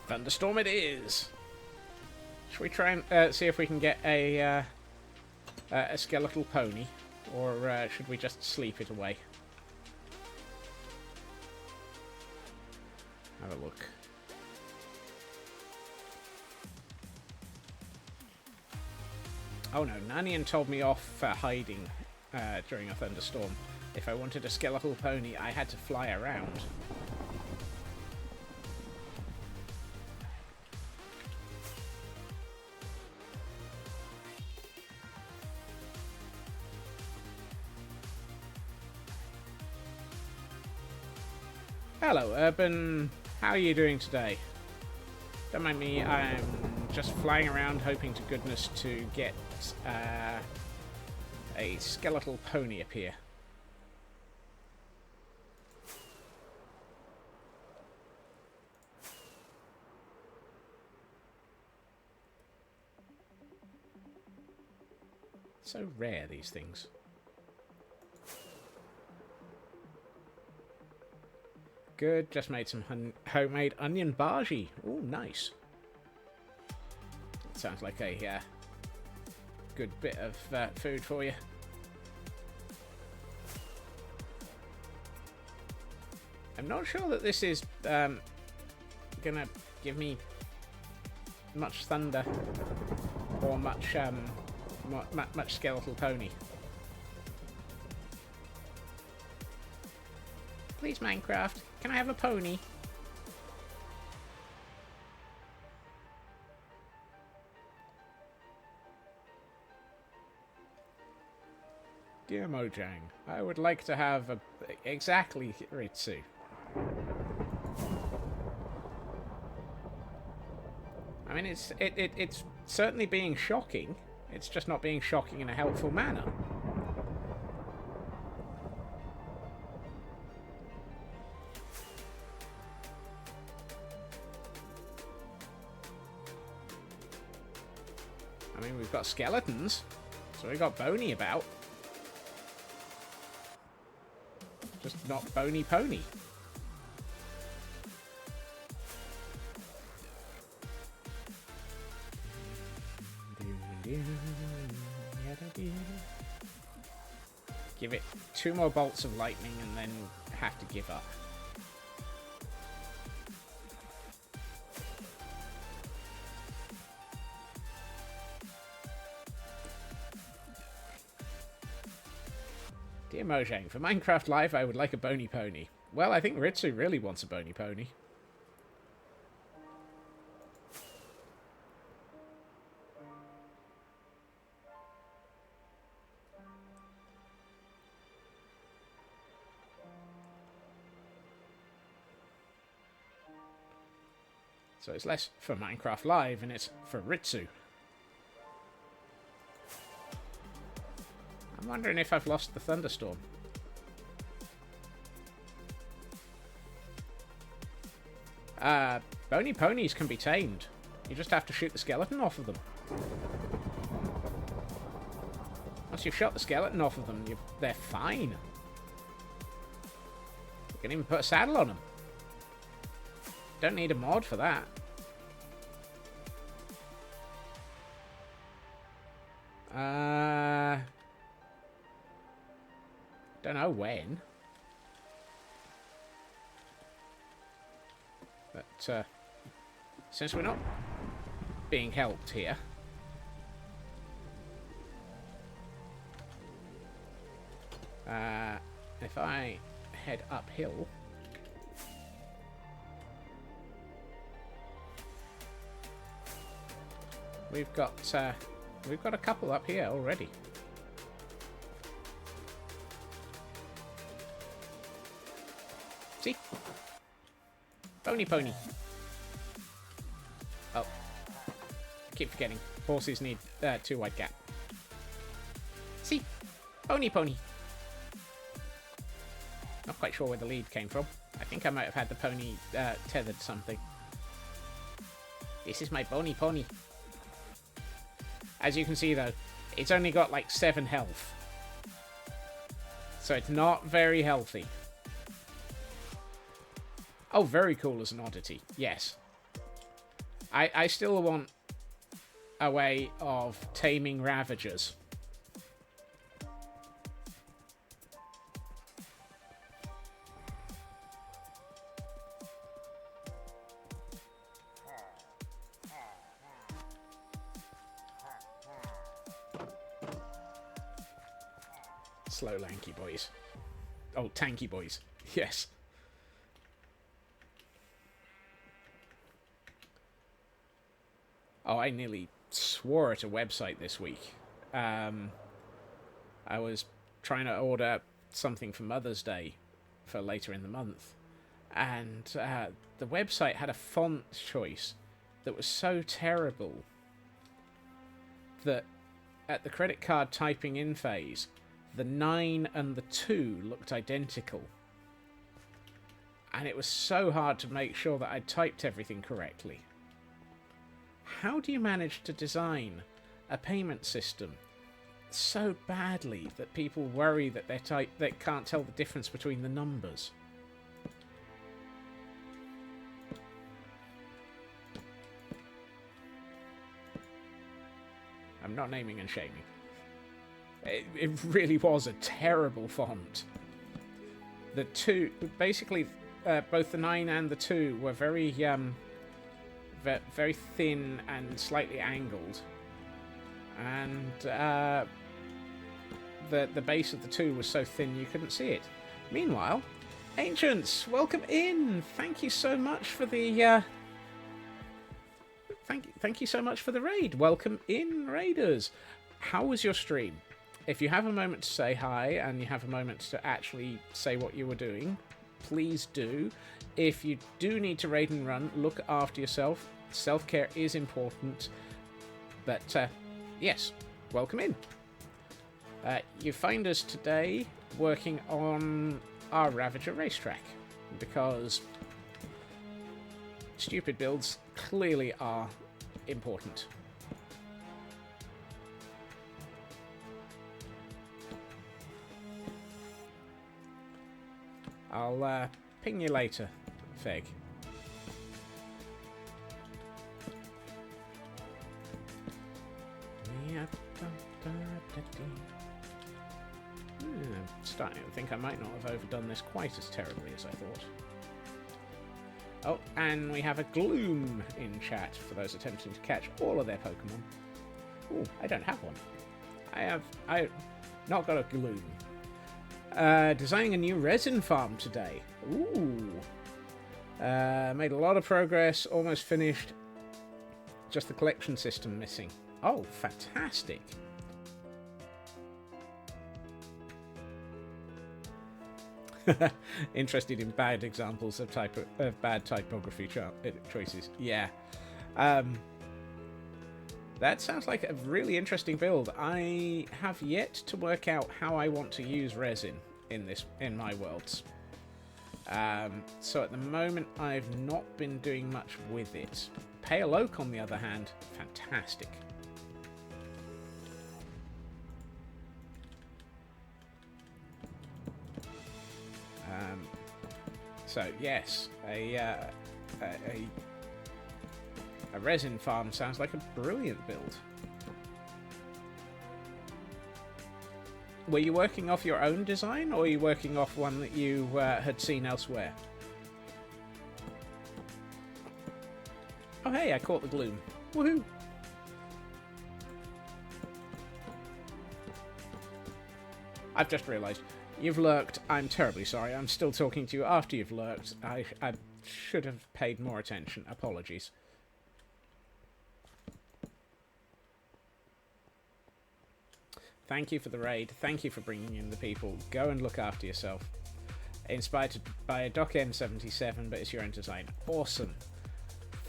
Thunderstorm it is! Should we try and see if we can get a skeletal pony? Or should we just sleep it away? Have a look. Oh no, Nanian told me off for hiding during a thunderstorm. If I wanted a skeletal pony, I had to fly around. Hello, Urban. How are you doing today? Don't mind me, I'm just flying around hoping to goodness to get a skeletal pony appear. So rare, these things. Good, just made some homemade onion bhaji. Oh, nice. That sounds like a good bit of food for you. I'm not sure that this is gonna give me much thunder or much much skeletal pony. Please, Minecraft, can I have a pony? Dear Mojang, I would like to have a... Exactly, Ritsu. I mean, it's certainly being shocking. It's just not being shocking in a helpful manner. I mean, we've got skeletons, so we've got bony about. Just not bony pony. Give it 2 more bolts of lightning and then have to give up. Dear Mojang, for Minecraft Live I would like a bony pony. Well, I think Ritsu really wants a bony pony. So it's less for Minecraft Live and it's for Ritsu. I'm wondering if I've lost the thunderstorm. Bony ponies can be tamed. You just have to shoot the skeleton off of them. Once you've shot the skeleton off of them, they're fine. You can even put a saddle on them. Don't need a mod for that. Don't know when. But, since we're not being helped here... if I head uphill... We've got a couple up here already. See? Bony pony. Oh. I keep forgetting. Horses need 2 wide gap. See? Bony pony. Not quite sure where the lead came from. I think I might have had the pony tethered something. This is my bony pony. As you can see, though, it's only got like 7 health. So it's not very healthy. Oh, very cool as an oddity. Yes. I still want a way of taming Ravagers. Slow, lanky boys. Oh, tanky boys. Yes. Oh, I nearly swore at a website this week. I was trying to order something for Mother's Day for later in the month. And the website had a font choice that was so terrible that at the credit card typing in phase, the 9 and the 2 looked identical. And it was so hard to make sure that I typed everything correctly. How do you manage to design a payment system so badly that people worry that they can't tell the difference between the numbers? I'm not naming and shaming. It really was a terrible font. The 2, basically, both the 9 and the 2 were very thin and slightly angled, and the base of the 2 was so thin you couldn't see it. Meanwhile, Ancients, welcome in. Thank you so much for the thank you so much for the raid. Welcome in, raiders. How was your stream? If you have a moment to say hi and you have a moment to actually say what you were doing, please do. If you do need to raid and run, look after yourself. Self-care is important. But, yes, welcome in. You find us today working on our Ravager racetrack, because stupid builds clearly are important. I'll ping you later, Feg. I'm starting to think I might not have overdone this quite as terribly as I thought. Oh, and we have a Gloom in chat for those attempting to catch all of their Pokemon. Ooh, I don't have one. I've not got a Gloom. Designing a new resin farm today. Ooh. Made a lot of progress, almost finished. Just the collection system missing. Oh, fantastic. Interested in bad examples of bad typography choices. Yeah. That sounds like a really interesting build. I have yet to work out how I want to use resin in my worlds. So at the moment, I've not been doing much with it. Pale oak, on the other hand, fantastic. So yes, a resin farm sounds like a brilliant build. Were you working off your own design, or were you working off one that you had seen elsewhere? Oh hey, I caught the gloom. Woohoo! I've just realised. You've lurked. I'm terribly sorry. I'm still talking to you after you've lurked. I should have paid more attention. Apologies. Thank you for the raid. Thank you for bringing in the people. Go and look after yourself. Inspired by DocN77, but it's your own design. Awesome.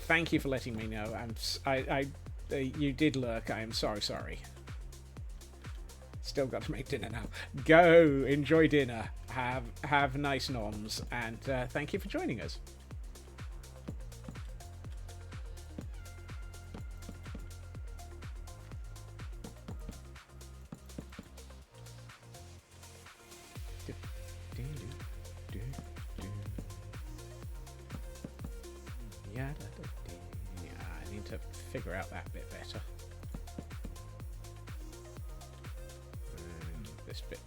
Thank you for letting me know. You did lurk. I am sorry. Still got to make dinner now. Go enjoy dinner. Have nice noms, and thank you for joining us. Yeah, I need to figure out that bit better. This bit.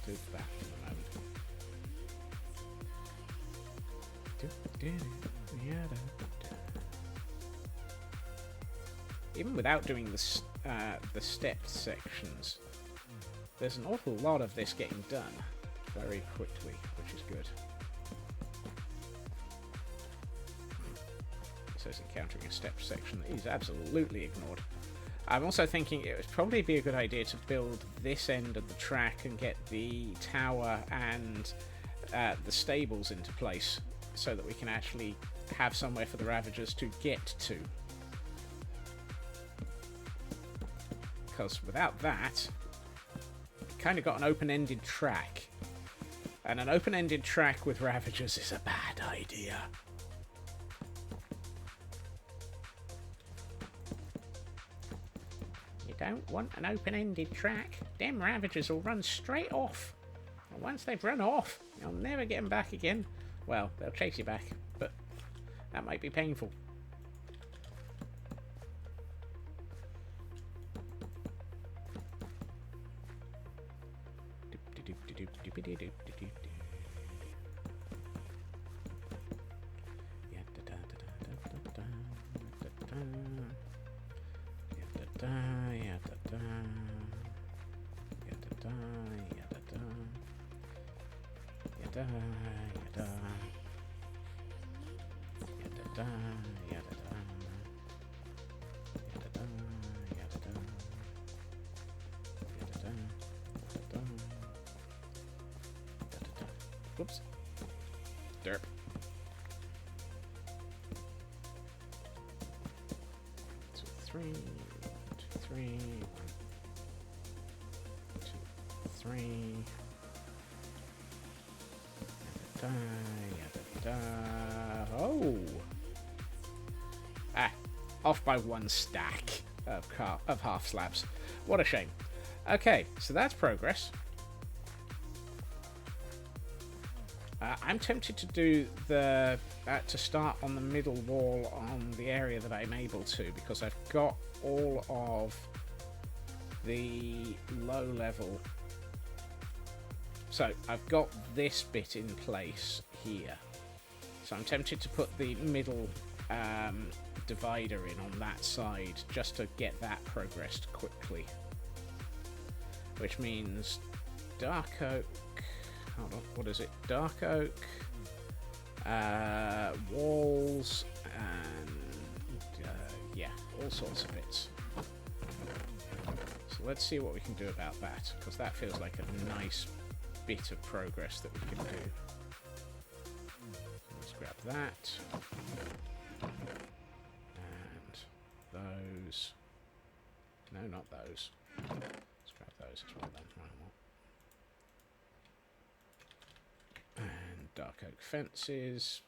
Do that for the moment. Even without doing the stepped sections, there's an awful lot of this getting done very quickly, which is good. It says encountering a stepped section that is absolutely ignored. I'm also thinking it would probably be a good idea to build this end of the track and get the tower and the stables into place so that we can actually have somewhere for the Ravagers to get to. Because without that, we've kind of got an open-ended track. And an open-ended track with Ravagers is a bad idea. Don't want an open-ended track. Them Ravagers will run straight off. And once they've run off, you'll never get them back again. Well, they'll chase you back, but that might be painful. Whoops. Derp. 2, 3, 1, 2, 3, 1, 2, 3. Oh! Ah, off by one stack of half slabs. What a shame. Okay, so that's progress. I'm tempted to do to start on the middle wall on the area that I'm able to, because I've got all of the low level. So I've got this bit in place here. So I'm tempted to put the middle divider in on that side just to get that progressed quickly. Which means dark oak. Hold on, what is it? Dark oak, walls, and yeah, all sorts of bits. So let's see what we can do about that, because that feels like a nice bit of progress that we can do. Let's grab that. And those. No, not those. Let's grab those as well then. And dark oak fences.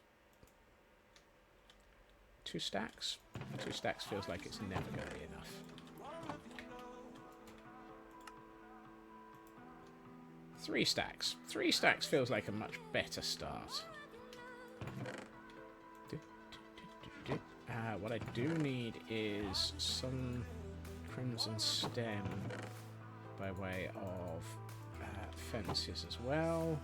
2 stacks? 2 stacks feels like it's never going to be enough. Three stacks. 3 stacks feels like a much better start. What I do need is some crimson stem by way of fences as well.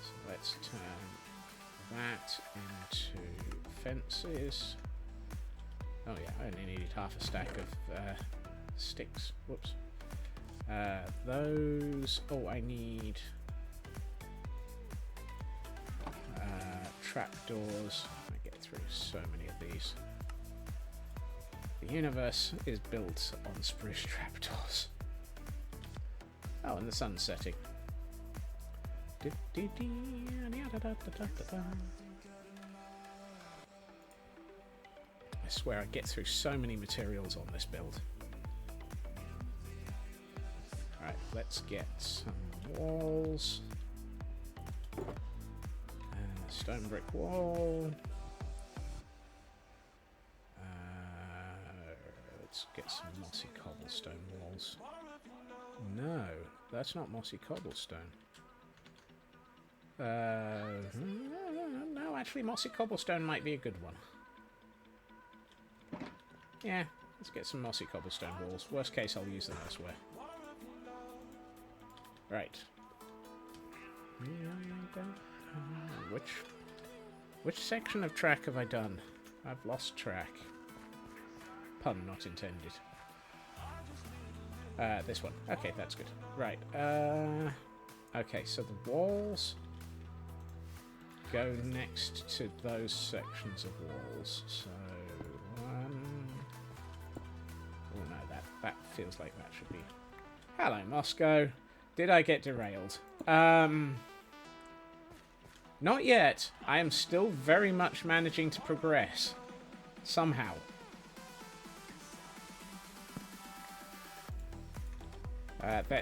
So let's turn that into fences. Oh yeah, I only needed half a stack of sticks. Whoops. Those. Oh, I need trapdoors. I get through so many of these. The universe is built on spruce trapdoors. Oh, and the sun's setting. I swear I get through so many materials on this build. Alright, let's get some walls. Stone brick wall. Let's get some mossy cobblestone walls. No, that's not mossy cobblestone. No, actually mossy cobblestone might be a good one. Yeah, let's get some mossy cobblestone walls. Worst case, I'll use them elsewhere. Right. Which section of track have I done? I've lost track. Pun not intended. This one. Okay, that's good. Right. Okay, so the walls go next to those sections of walls. So one. Oh no, that feels like that should be. Hello, Moscow. Did I get derailed? Not yet. I am still very much managing to progress. Somehow.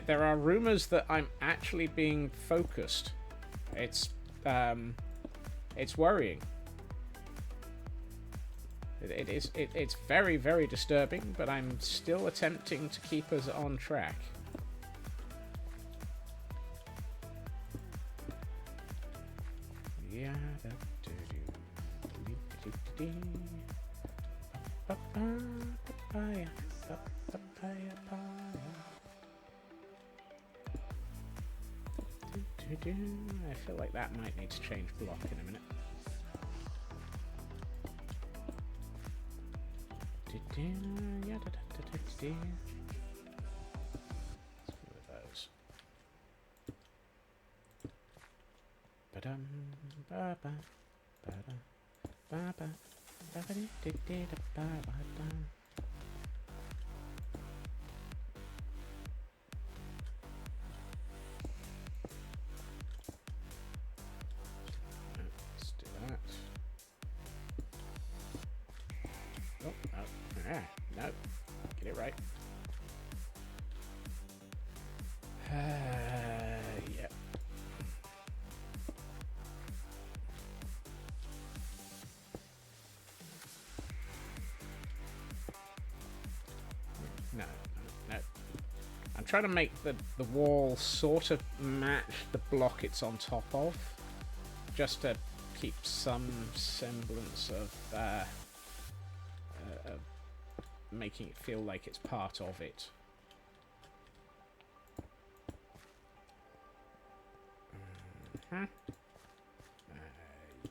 There are rumors that I'm actually being focused. It's worrying. It's very, very disturbing, but I'm still attempting to keep us on track. Yeah. I feel like that might need to change block in a minute. Let's go with those. Let's do that. Oh, no. No. Get it right. Yep. No. I'm trying to make the wall sort of match the block it's on top of, just to keep some semblance of making it feel like it's part of it.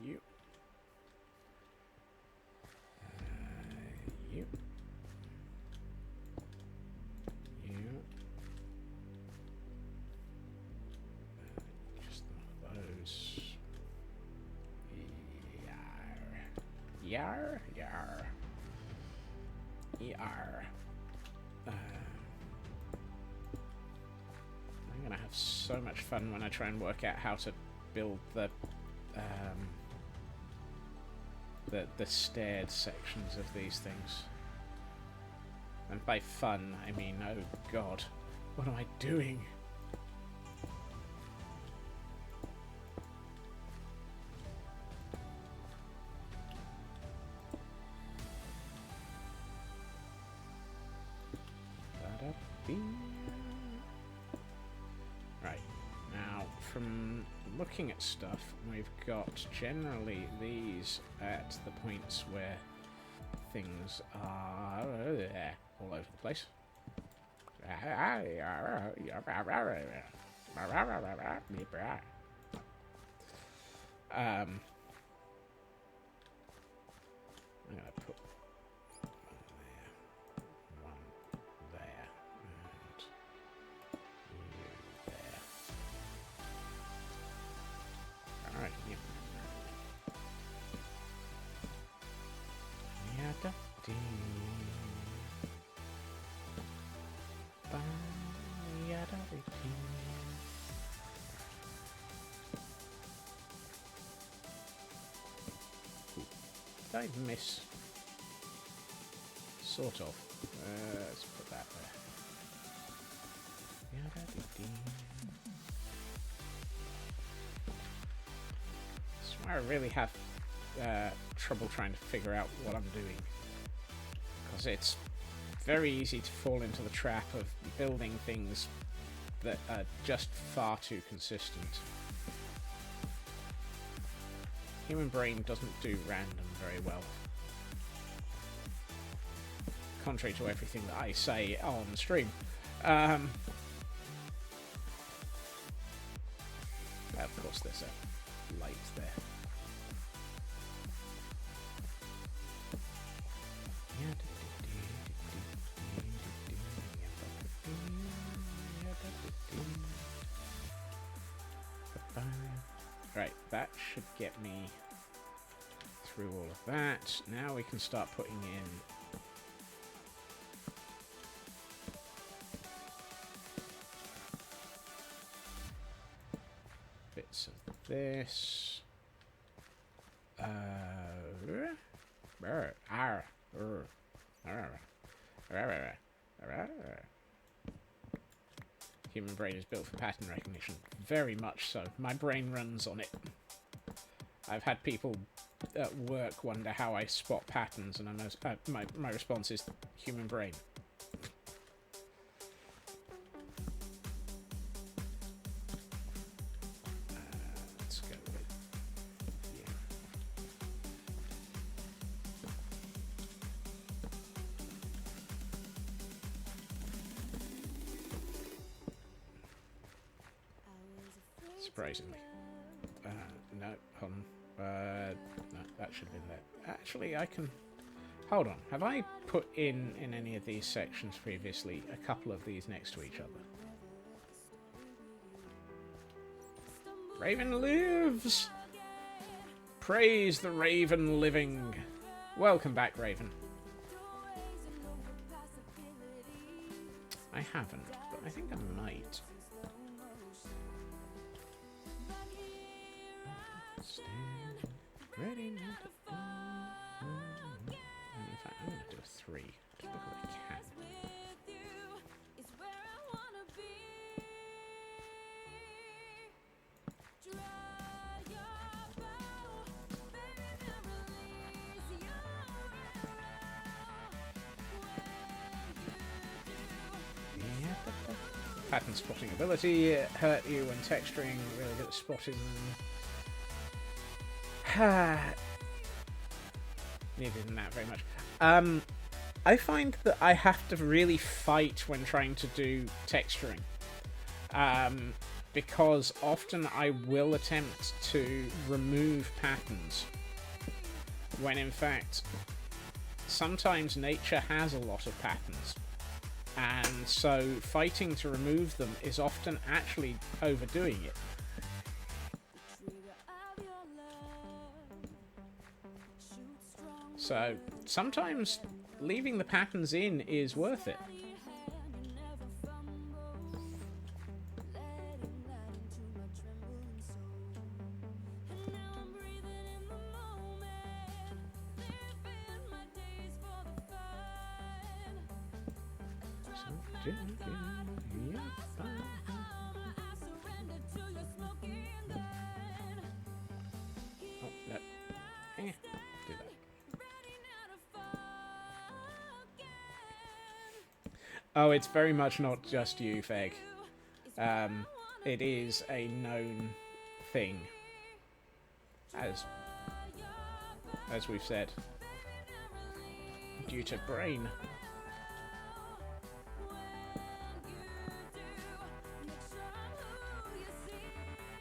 You. You. You. Just those. Yar. Yar. Yar. going to have so much fun when I try and work out how to build the staired sections of these things. And by fun, I mean, oh god, what am I doing? Right, now from looking at stuff, we've got generally these at the points where things are all over the place. I'm going to put one there, and you there. Alright, yeah. Did I miss? Sort of. Let's put that there. This is where I really have trouble trying to figure out what I'm doing. Because it's very easy to fall into the trap of building things that are just far too consistent. Human brain doesn't do random very well. Contrary to everything that I say on stream. Of course there's a light there. Right, that should get me through all of that. Now we can start putting in bits of this. Human brain is built for pattern recognition. Very much so. My brain runs on it. I've had people at work wonder how I spot patterns, and my response is human brain. Let's go with you. Surprisingly. No, hold on. No, that should have been there. Actually, I can... Hold on. Have I put in any of these sections previously a couple of these next to each other? Raven lives! Praise the Raven living! Welcome back, Raven. I haven't, but I think I might. Ready now to fall. In fact, I'm going to do a 3. Just because I can. Pattern spotting ability, hurt you when texturing, really good at spotting them. Neither than that very much. I find that I have to really fight when trying to do texturing. Because often I will attempt to remove patterns when in fact sometimes nature has a lot of patterns. And so fighting to remove them is often actually overdoing it. So sometimes leaving the patterns in is worth it. no. Do that. Oh, it's very much not just you, Feg. It is a known thing, as we've said, due to brain.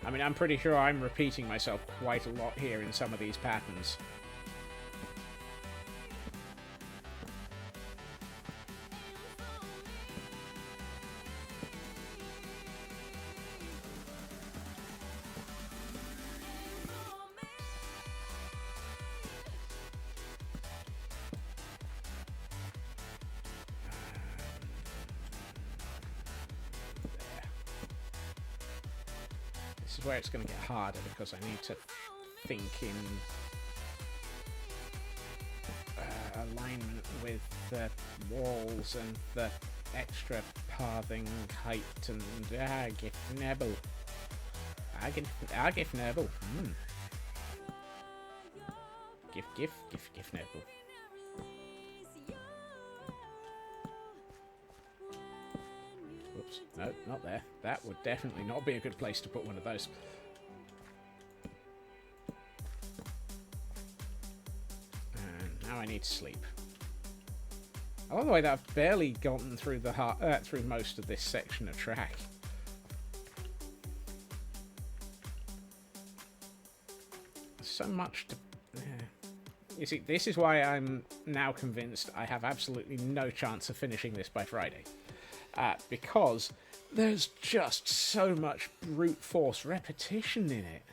I mean, I'm pretty sure I'm repeating myself quite a lot here in some of these patterns. This is where it's going to get harder because I need to think in alignment with the walls and the extra pathing height and Gifnebel. Gifnebel. Gifnebel. Whoops. No, not there. That would definitely not be a good place to put one of those. And now I need to sleep. I love the way that I've barely gotten through the through most of this section of track. So much to... You see, this is why I'm now convinced I have absolutely no chance of finishing this by Friday. Because there's just so much brute force repetition in it.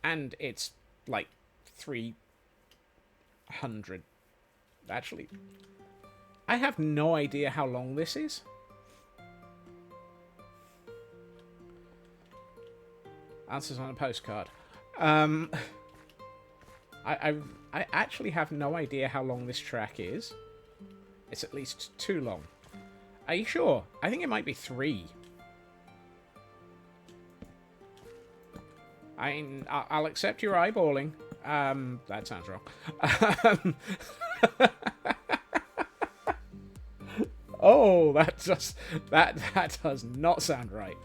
And it's like 300. Actually, I have no idea how long this is. Answers on a postcard. I actually have no idea how long this track is. It's at least too long. Are you sure? I think it might be 3. I'll accept your eyeballing. That sounds wrong. Oh, that does not sound right.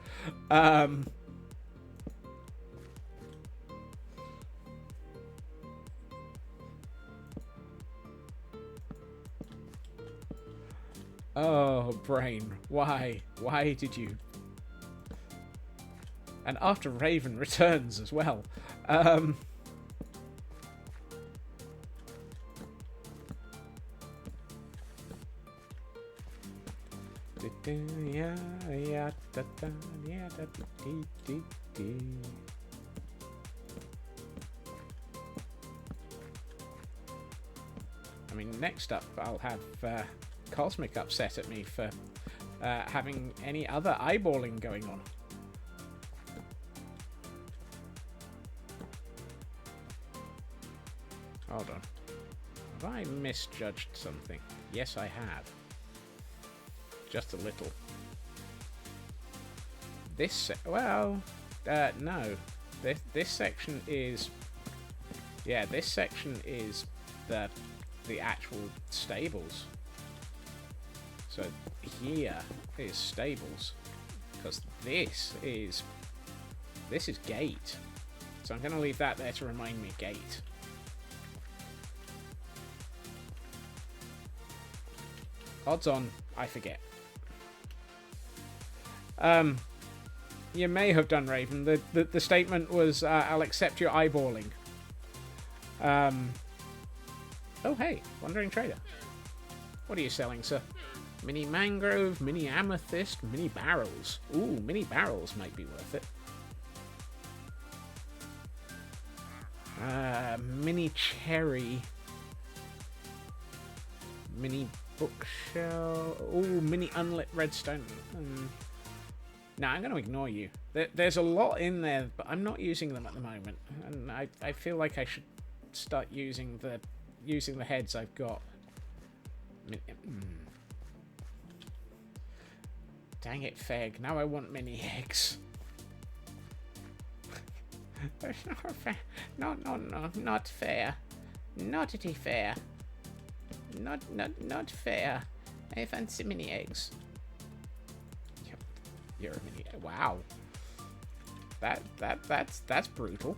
Oh, brain, why? Why did you? And after Raven returns as well. I mean, next up I'll have Cosmic upset at me for having any other eyeballing going on. Hold on. Have I misjudged something? Yes, I have. Just a little. No. This section is... Yeah, this section is the actual stables. So here is stables, because this is gate. So I'm going to leave that there to remind me gate. Odds on, I forget. You may have done, Raven. The statement was, I'll accept your eyeballing. Oh, hey, Wandering Trader. What are you selling, sir? Mini mangrove, mini amethyst, mini barrels. Ooh, mini barrels might be worth it. Mini cherry. Mini bookshelf. Ooh, mini unlit redstone. No, I'm going to ignore you. There's a lot in there, but I'm not using them at the moment. And I feel like I should start using the heads I've got. Dang it, Feg. Now I want mini eggs. That's not fair. No, not fair. Not fair. Not fair. I fancy mini eggs. Yep. You're a mini egg. Wow. That's brutal.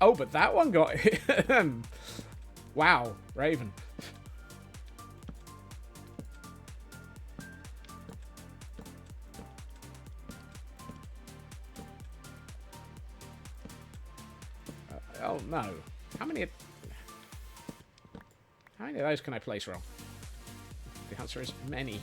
Oh, but that one got it. Wow, Raven. Oh no. How many of those can I place wrong? The answer is many.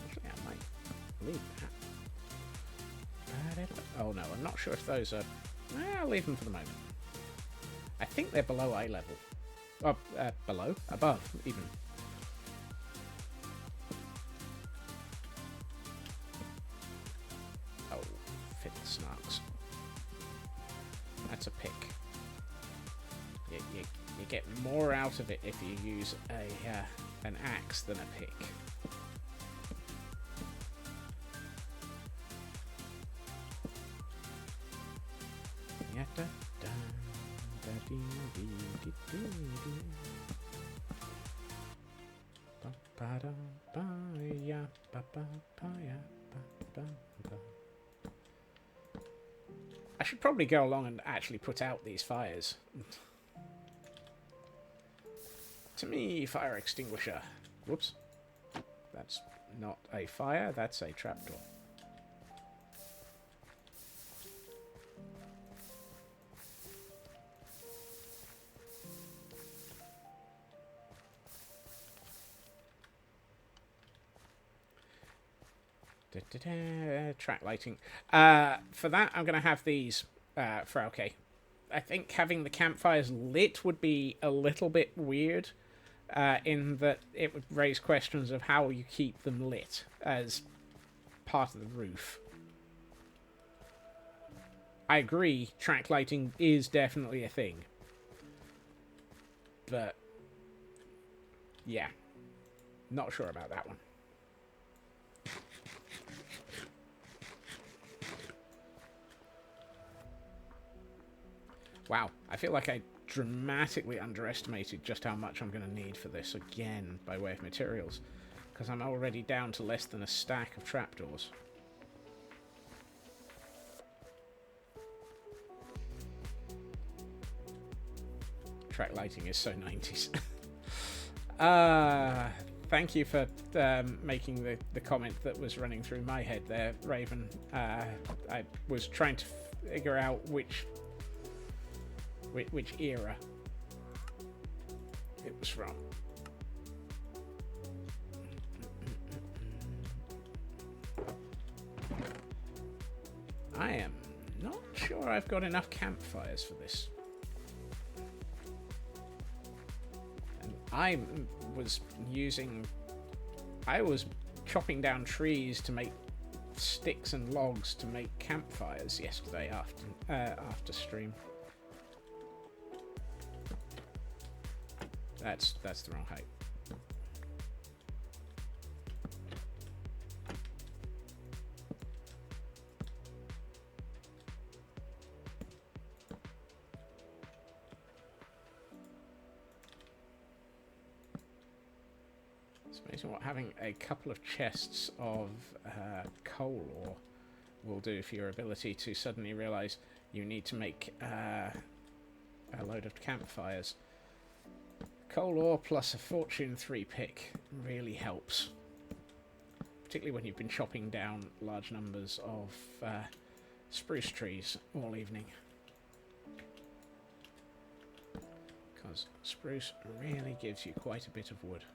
Actually, I might leave that. Oh no, I'm not sure if those are... I'll leave them for the moment. I think they're below eye level. Oh, below? Above, even. Oh, fit the snarks. That's a pick. You get more out of it if you use an axe than a pick. I should probably go along and actually put out these fires. To me, fire extinguisher. Whoops. That's not a fire, that's a trapdoor. Track lighting. For that, I'm going to have these for okay. I think having the campfires lit would be a little bit weird, in that it would raise questions of how you keep them lit as part of the roof. I agree, track lighting is definitely a thing. But, yeah. Not sure about that one. Wow, I feel like I dramatically underestimated just how much I'm going to need for this again by way of materials, because I'm already down to less than a stack of trapdoors. Track lighting is so 90s. Thank you for making the comment that was running through my head there, Raven. I was trying to figure out which era it was from. I am not sure I've got enough campfires for this. And I was chopping down trees to make sticks and logs to make campfires yesterday after stream. That's the wrong height. It's amazing what having a couple of chests of coal ore will do for your ability to suddenly realize you need to make a load of campfires. Coal ore plus a Fortune 3 pick really helps. Particularly when you've been chopping down large numbers of spruce trees all evening. Because spruce really gives you quite a bit of wood.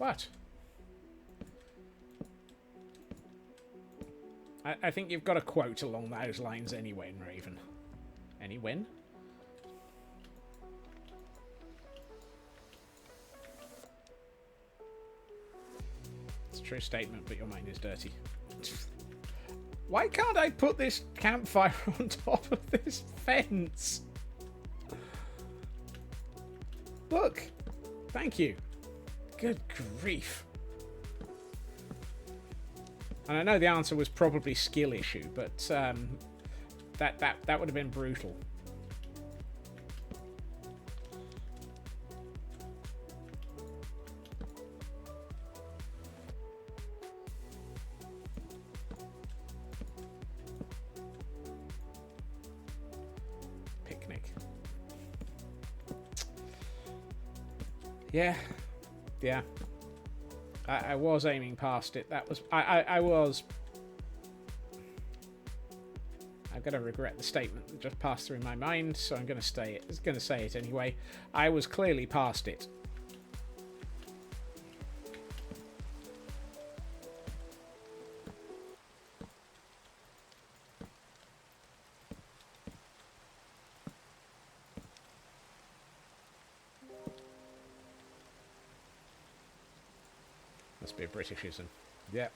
What? I think you've got a quote along those lines anyway, Raven. Anyway? It's a true statement, but your mind is dirty. Why can't I put this campfire on top of this fence? Look! Thank you. Good grief. And I know the answer was probably skill issue, but that would have been brutal. Picnic. Yeah. Yeah. I was aiming past it. That was... I was... I'm going to regret the statement that just passed through my mind, so I'm going to say it anyway. I was clearly past it. Must be a Britishism. Yep.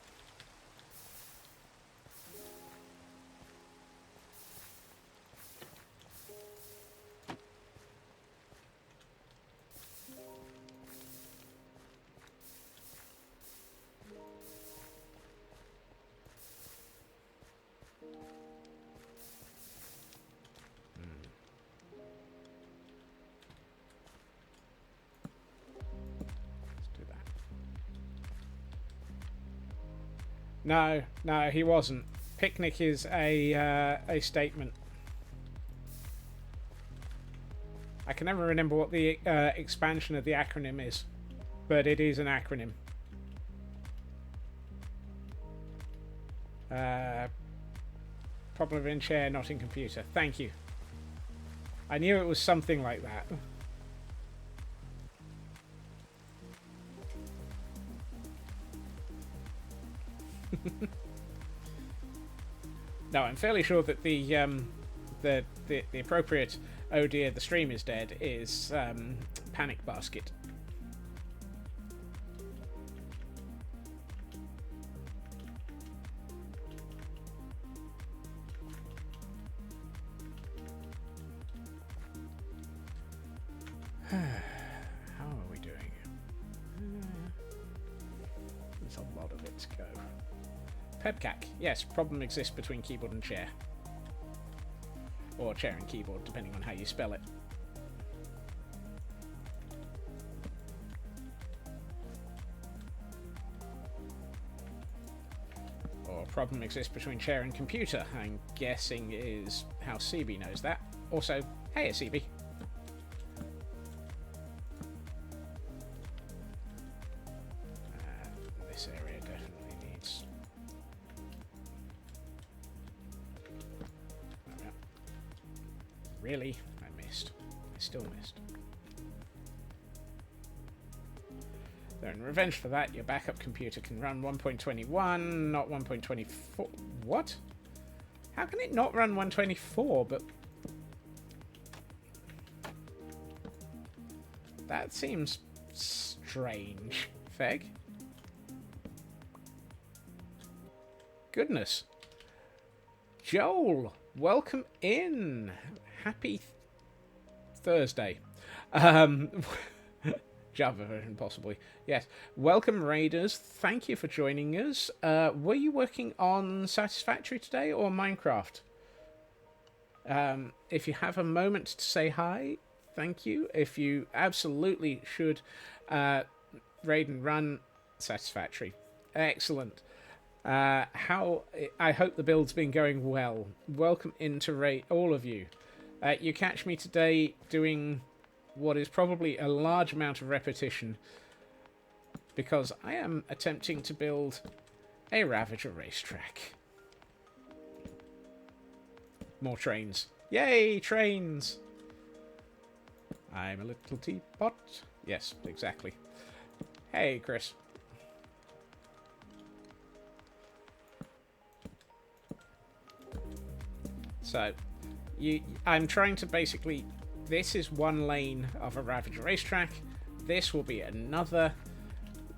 No, he wasn't. Picnic is a statement. I can never remember what the expansion of the acronym is, but it is an acronym. Problem in chair, not in computer. Thank you. I knew it was something like that. No, I'm fairly sure that the appropriate "oh dear, the stream is dead" is panic basket. How are we doing? There's a lot of it to go. Pebcac. Yes, problem exists between keyboard and chair. Or chair and keyboard, depending on how you spell it. Or problem exists between chair and computer. I'm guessing is how CB knows that. Also, hey CB. This area definitely needs... Really? I missed. I still missed. Though in revenge for that, your backup computer can run 1.21, not 1.24. What? How can it not run 124, but... That seems strange. Feg? Goodness. Joel, welcome in. Happy Thursday. Java version, possibly. Yes. Welcome, Raiders. Thank you for joining us. Were you working on Satisfactory today or Minecraft? If you have a moment to say hi, thank you. If you absolutely should raid and run Satisfactory. Excellent. I hope the build's been going well. Welcome into raid, all of you. You catch me today doing what is probably a large amount of repetition because I am attempting to build a Ravager racetrack. More trains. Yay, trains! I'm a little teapot. Yes, exactly. Hey, Chris. So, I'm trying to basically... This is one lane of a Ravager racetrack. This will be another.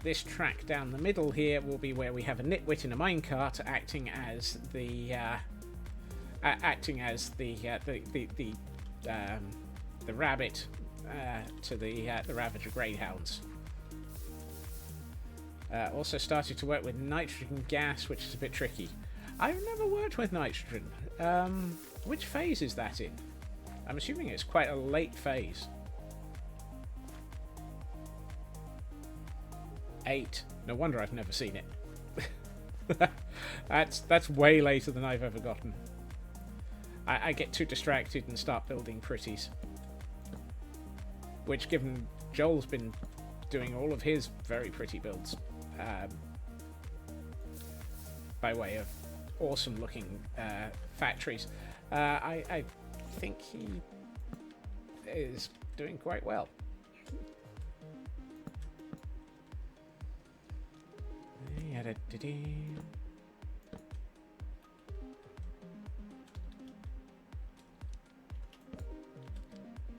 This track down the middle here will be where we have a nitwit in a minecart acting as the rabbit to the Ravager greyhounds. Also started to work with nitrogen gas, which is a bit tricky. I've never worked with nitrogen. Which phase is that in? I'm assuming it's quite a late phase. 8. No wonder I've never seen it. That's way later than I've ever gotten. I get too distracted and start building pretties. Which, given Joel's been doing all of his very pretty builds, by way of awesome looking factories, I think he is doing quite well.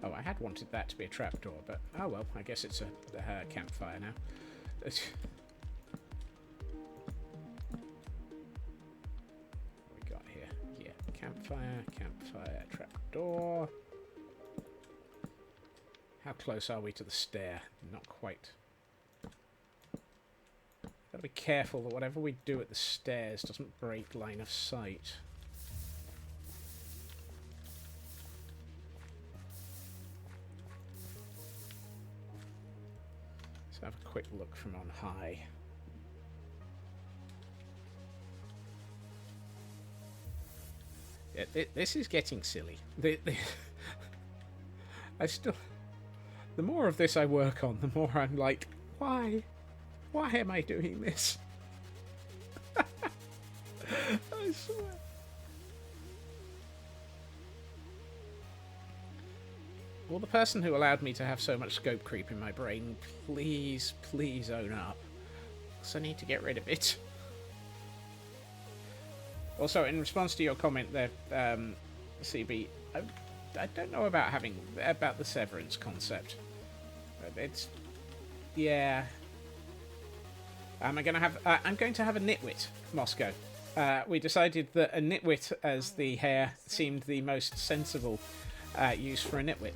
Oh, I had wanted that to be a trapdoor, but oh well, I guess it's a campfire now. What we got here? Yeah, campfire, trapdoor. How close are we to the stair? Not quite. Gotta be careful that whatever we do at the stairs doesn't break line of sight. Let's have a quick look from on high. Yeah, this is getting silly. The more of this I work on, the more I'm like, why? Why am I doing this? I swear. Will the person who allowed me to have so much scope creep in my brain please, please own up? Because I need to get rid of it. Also, in response to your comment there, CB, I don't know about the severance concept. It's, yeah. I'm going to have a nitwit, Moscow. We decided that a nitwit as the hair seemed the most sensible use for a nitwit.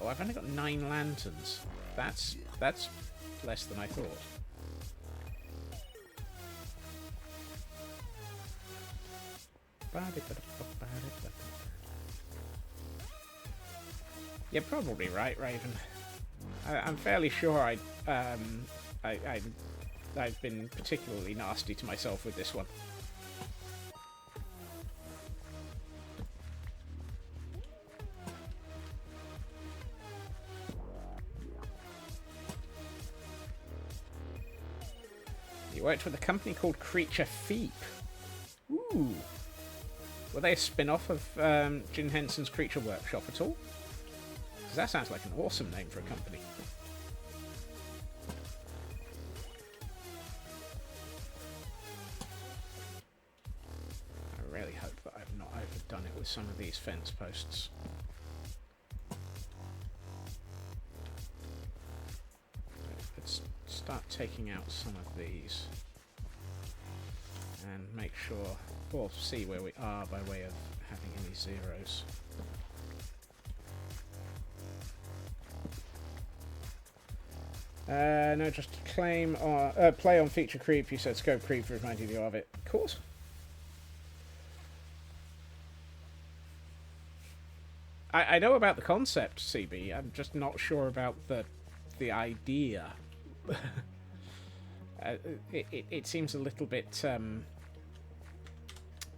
Oh, I've only got 9 lanterns. That's less than I thought. You're probably right, Raven. I'm fairly sure I've been particularly nasty to myself with this one. You worked with a company called Creature Feep. Ooh. Were they a spin-off of Jim Henson's Creature Workshop at all? Because that sounds like an awesome name for a company. I really hope that I've not overdone it with some of these fence posts. Let's start taking out some of these and make sure, or see where we are by way of having any zeros. No, just claim or play on feature creep. You said scope creep reminded you of it. Of course. I know about the concept, CB. I'm just not sure about the idea. It seems a little bit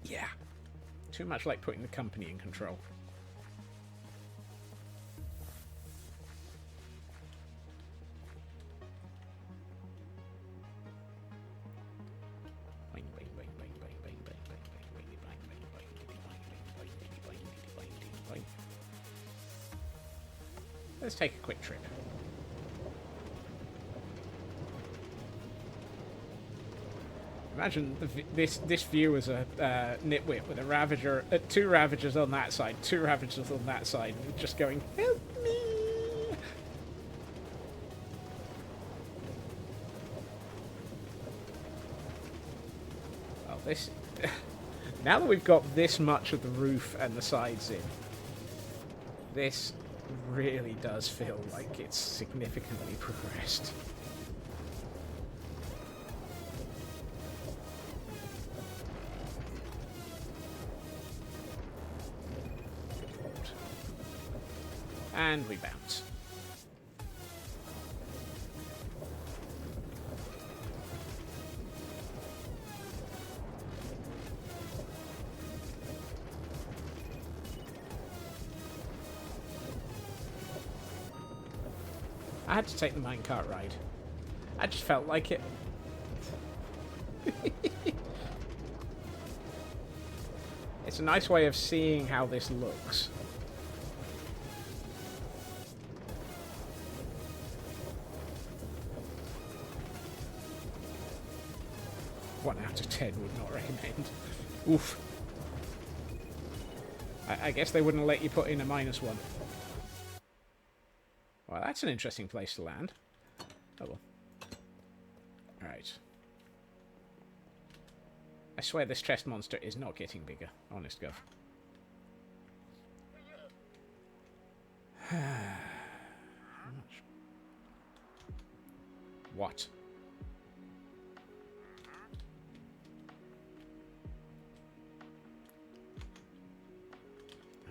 yeah, too much like putting the company in control. Let's take a quick trip. Imagine this view as a nitwit with a Ravager, 2 Ravagers on that side, 2 Ravagers on that side, just going, help me! Well, this... now that we've got this much of the roof and the sides in, this really does feel like it's significantly progressed. And we bounce. I had to take the minecart ride. I just felt like it. It's a nice way of seeing how this looks. One out of 10 would not recommend. Oof. I guess they wouldn't let you put in a -1. Well, that's an interesting place to land. Oh well. Alright. I swear this chest monster is not getting bigger. Honest gov. How much? What?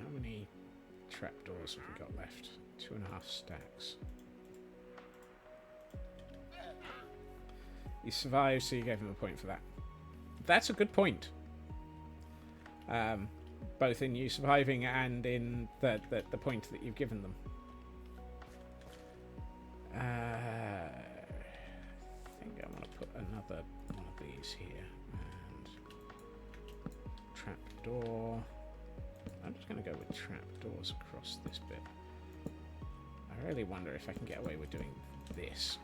How many trapdoors have we got left? 2.5 stacks. He survived, so you gave him a point for that. That's a good point. Both in you surviving and in the point that you've given them. I think I'm going to put another one of these here. And trapdoor. I'm just going to go with trapdoors across this bit. I really wonder if I can get away with doing this.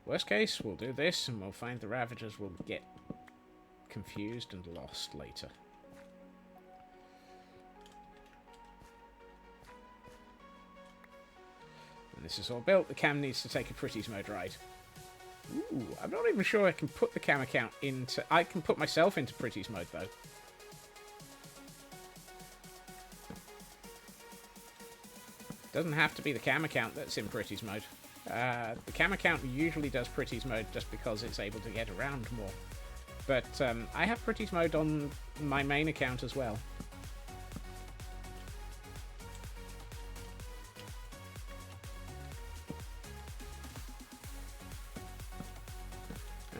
Worst case, we'll do this and we'll find the Ravagers will get confused and lost later. When this is all built, the cam needs to take a Pretties mode ride. Ooh, I'm not even sure I can put the cam account into... I can put myself into Pretties mode, though. Doesn't have to be the cam account that's in Pretties mode. The cam account usually does Pretties mode just because it's able to get around more. But I have Pretties mode on my main account as well.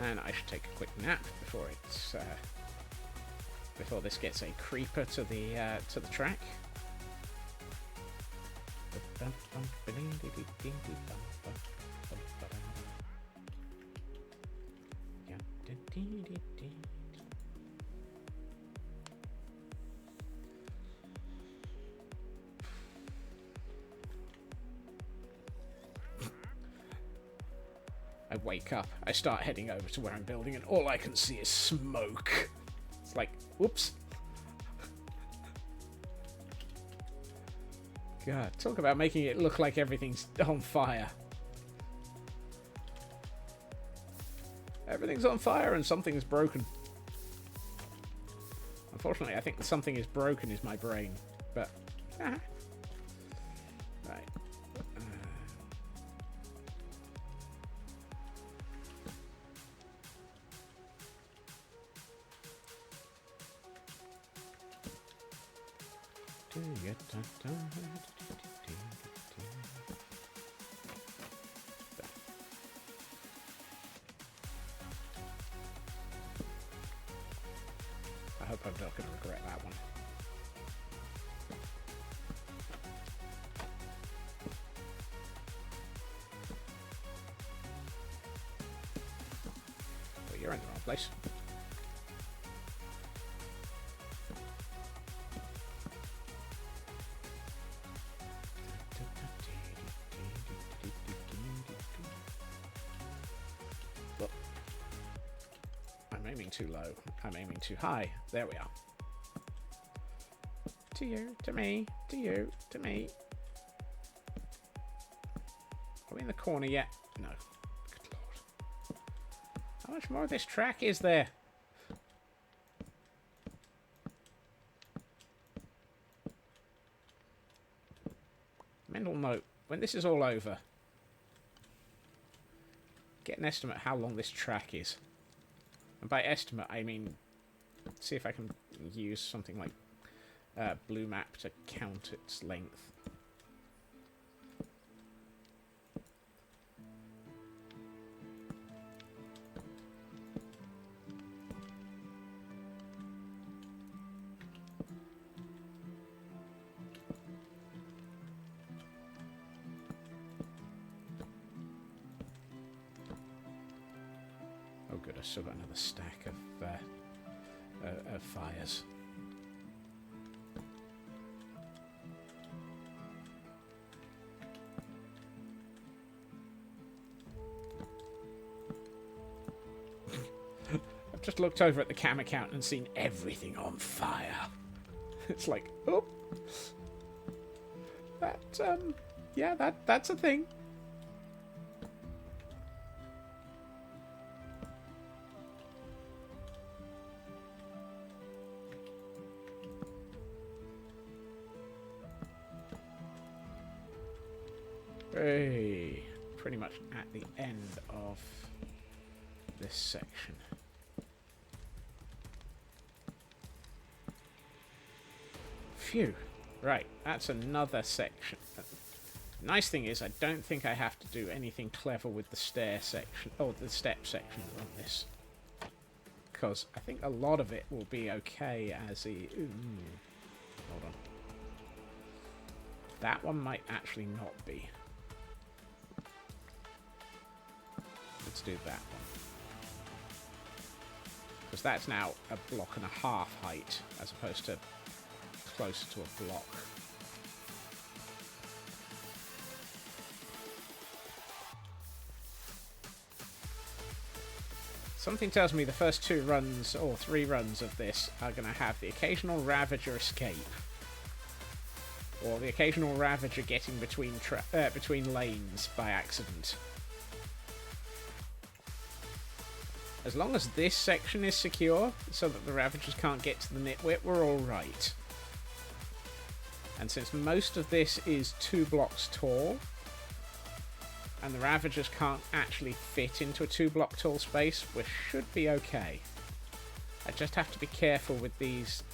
And I should take a quick nap before it's before this gets a creeper to the track. I wake up, I start heading over to where I'm building, and all I can see is smoke. It's like, whoops. God, talk about making it look like everything's on fire. Everything's on fire and something is broken. Unfortunately, I think the something is broken is my brain, but... right. I hope I'm not going to regret that one. Well, you're in the wrong place. aiming too low. I'm aiming too high. There we are. To you, to me, to you, to me. Are we in the corner yet? No. Good lord. How much more of this track is there? Mental note. When this is all over, get an estimate how long this track is. And by estimate, I mean, see if I can use something like Blue Map to count its length. Oh good, I still got another stack of fires. I've just looked over at the cam account and seen everything on fire. It's like, oh, that yeah, that's a thing. Hey, pretty much at the end of this section. Phew. Right, that's another section. Nice thing is, I don't think I have to do anything clever with the stair section, or the step section on this. Because I think a lot of it will be okay as a... hold on. That one might actually not be. Let's do that one. Because that's now a block and a half height, as opposed to closer to a block. Something tells me the first 2 runs, or 3 runs of this, are going to have the occasional Ravager escape. Or the occasional Ravager getting between lanes by accident. As long as this section is secure, so that the Ravagers can't get to the nitwit, we're alright. And since most of this is 2 blocks tall, and the Ravagers can't actually fit into a 2-block tall space, we should be okay. I just have to be careful with these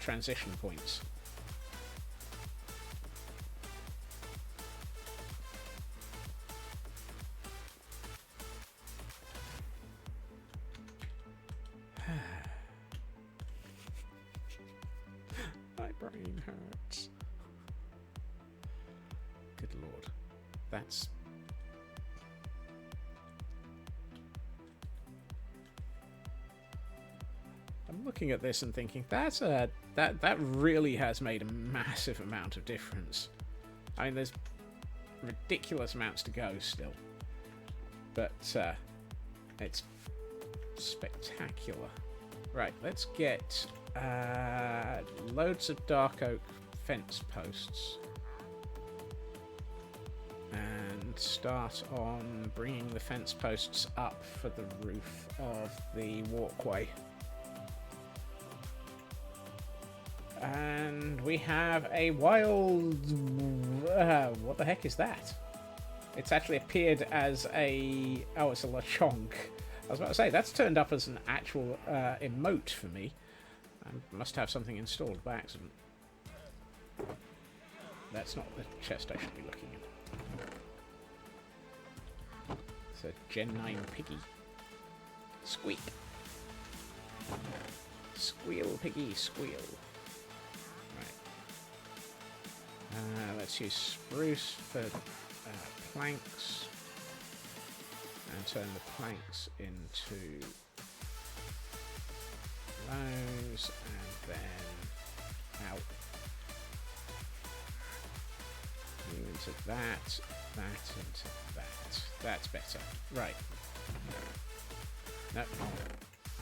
transition points. My brain hurts. Good lord. That's... I'm looking at this and thinking, that really has made a massive amount of difference. I mean, there's ridiculous amounts to go still. But it's spectacular. Right, let's get loads of dark oak fence posts and start on bringing the fence posts up for the roof of the walkway. And we have a wild... what the heck is that? It's actually appeared as a... oh, it's a lechonk. I was about to say, that's turned up as an actual emote for me. I must have something installed by accident. That's not the chest I should be looking in. It's a Gen 9 piggy. Squeak. Squeal, piggy, squeal. Right. Let's use spruce for planks. And turn the planks into those, and then out. Move into that, that into that. That's better. Right. No.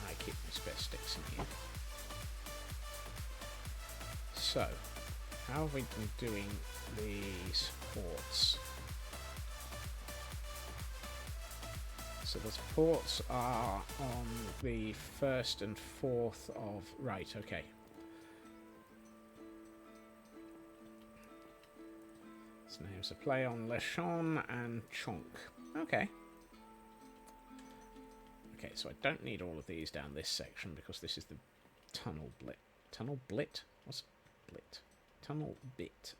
I keep my spare sticks in here. So, how have we been doing these ports? So the ports are on the 1st and 4th of... Right, okay. Its names are play on Lechon and Chonk. Okay. Okay, so I don't need all of these down this section because this is the tunnel blit. Tunnel blit? What's blit? Tunnel bit.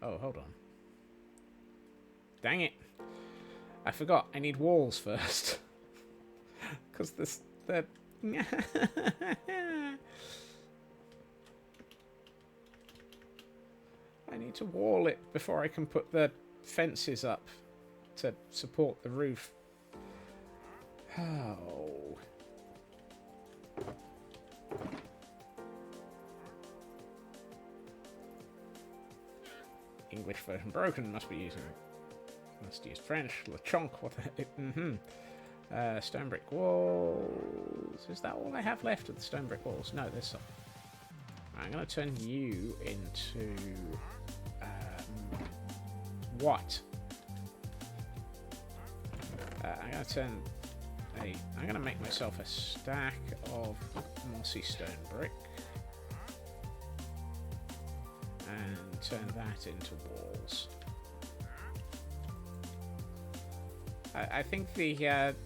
Oh, hold on. Dang it. I forgot. I need walls first. Because the... I need to wall it before I can put the fences up to support the roof. Oh. English version broken. Must use French. Le chonk. What the... stone brick walls. Is that all I have left of the stone brick walls? No, there's some. I'm going to turn you into... what? I'm going to turn I'm going to make myself a stack of mossy stone brick and turn that into walls. I think the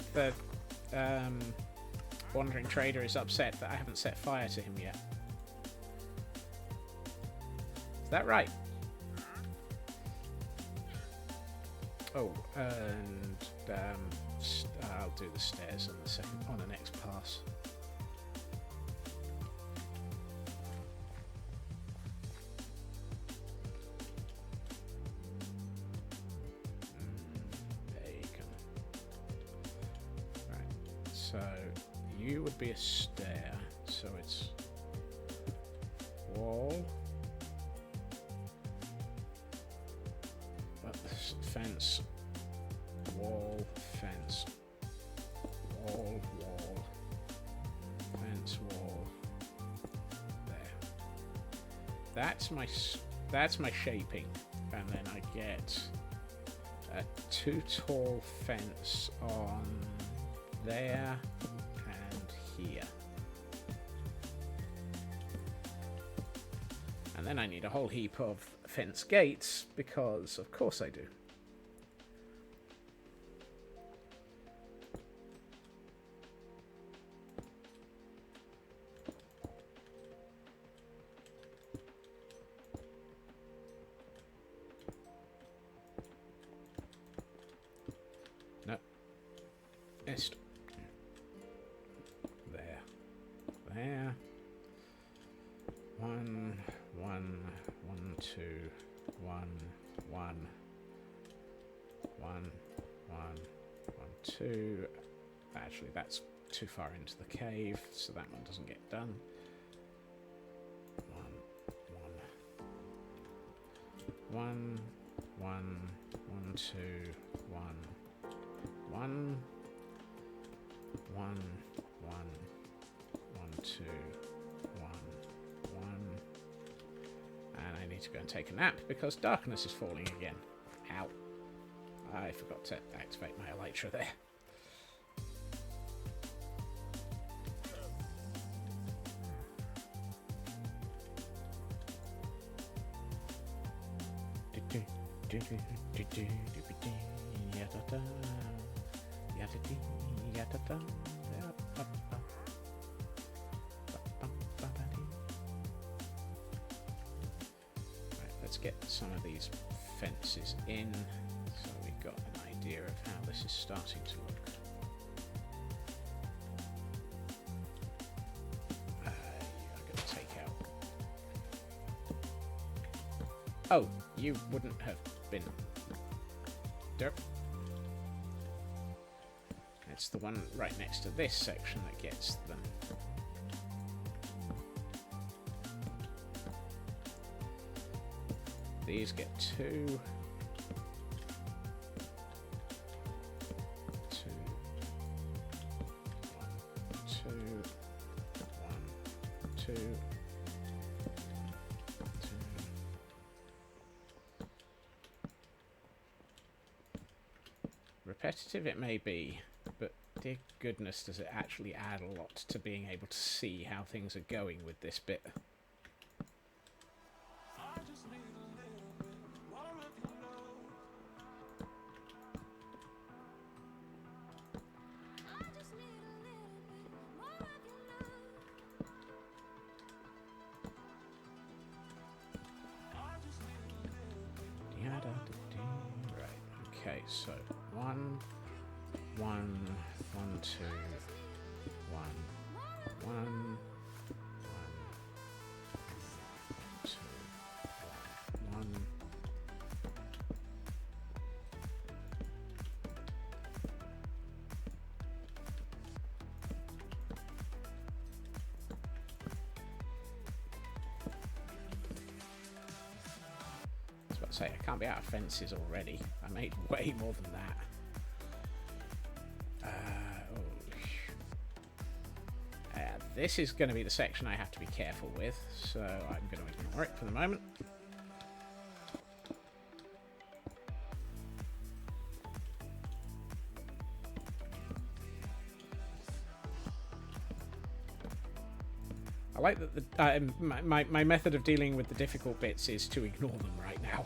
wandering trader is upset that I haven't set fire to him yet. Is that right? Oh, and I'll do the stairs on the next pass. Bacon. Right. So you would be a stair. So it's wall. Fence, wall, fence, wall, wall, fence, wall. There. That's my shaping, and then I get a 2 tall fence on there and here. And then I need a whole heap of fence gates, because of course I do. No. Est. There. There. 1, 1, 1, 2, 1, 1, 1, 1, 1, 2. Actually, that's too far into the cave, so that one doesn't get done. 1, 1, 1, 1, 2, 1, 1, 1, 1, 1, 2, 1, 1. And I need to go and take a nap because darkness is falling again. Ow. I forgot to activate my elytra there. Right, let's get some of these fences in so we've got an idea of how this is starting to look. I'm going to take out... Oh, you wouldn't have been... Derp. It's the one right next to this section that gets them. These get 2. repetitive it may be, but dear goodness, does it actually add a lot to being able to see how things are going with this bit. Right, okay, so 1, 1, 1, 2, 1, 1, 2, 1. I was about to say, I can't be out of fences already. I made way more than that. This is going to be the section I have to be careful with, so I'm going to ignore it for the moment. I like that my method of dealing with the difficult bits is to ignore them right now.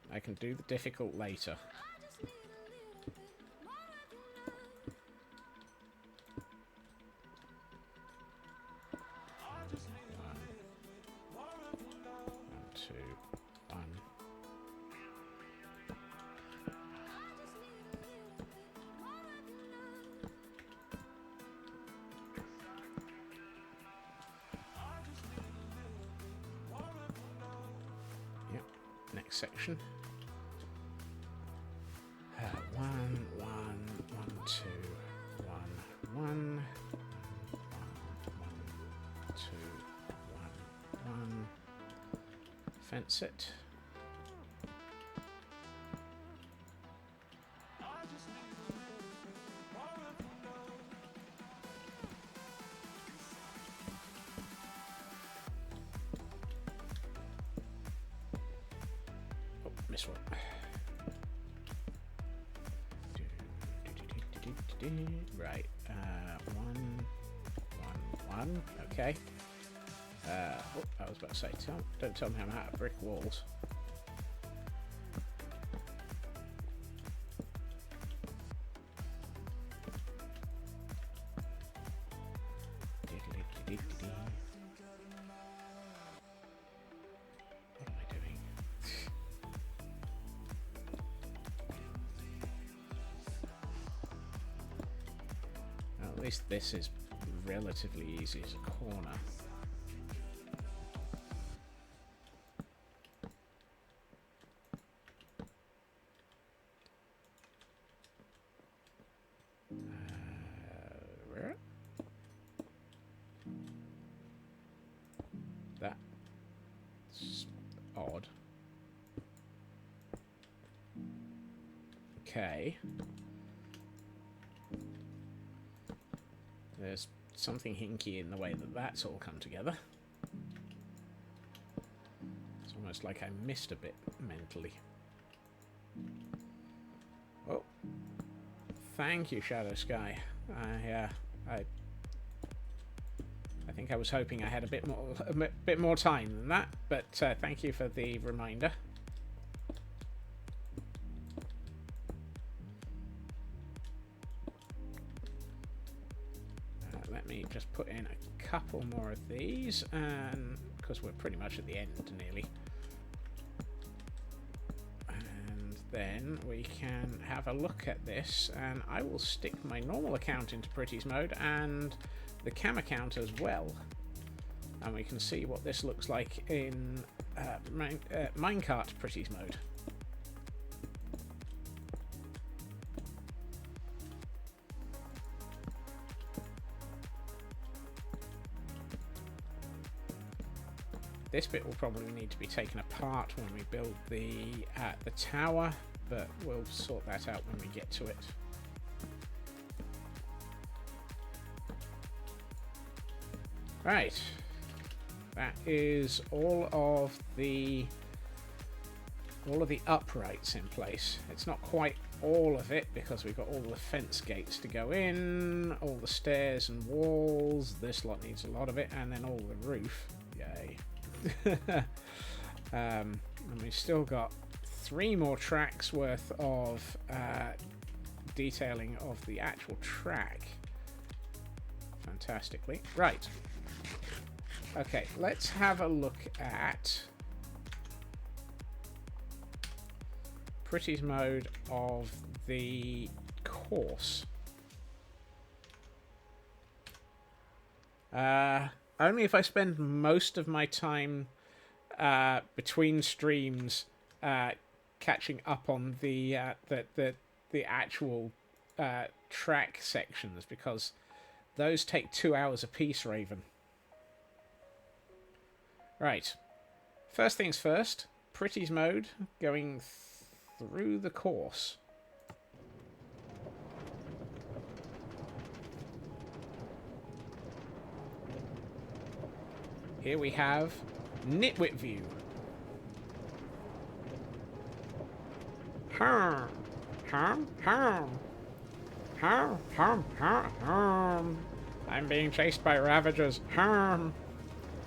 I can do the difficult later. Yep, next section. 1, 1, 1, 2, 1, 1, 1, 2, 1, 1. Fence it. Oh, missed one. Right, 1, 1, 1, okay. I was about to say, don't tell me I'm out of brick walls. What am I doing? At least this is relatively easy as a corner. Where? That's odd. Okay. There's something hinky in the way that that's all come together. It's almost like I missed a bit mentally. Oh. Thank you, Shadow Sky. I think I was hoping I had a bit more time than that, but thank you for the reminder. Let me just put in a couple more of these, and because we're pretty much at the end nearly. And then we can have a look at this, and I will stick my normal account into Pretty's mode and the cam account as well, and we can see what this looks like in minecart Pretty's mode. This bit will probably need to be taken apart when we build the tower, but we'll sort that out when we get to it. Right. That is all of the uprights in place. It's not quite all of it because we've got all the fence gates to go in, all the stairs and walls. This lot needs a lot of it, and then all the roof. Yay. And we've still got 3 more tracks worth of detailing of the actual track. Fantastically. Right. Okay, let's have a look at Pretty's mode of the course. Only if I spend most of my time between streams catching up on the actual track sections, because those take 2 hours apiece, Raven. Right. First things first, Pretty's mode going through the course. Here we have Nitwit View. I'm being chased by Ravagers.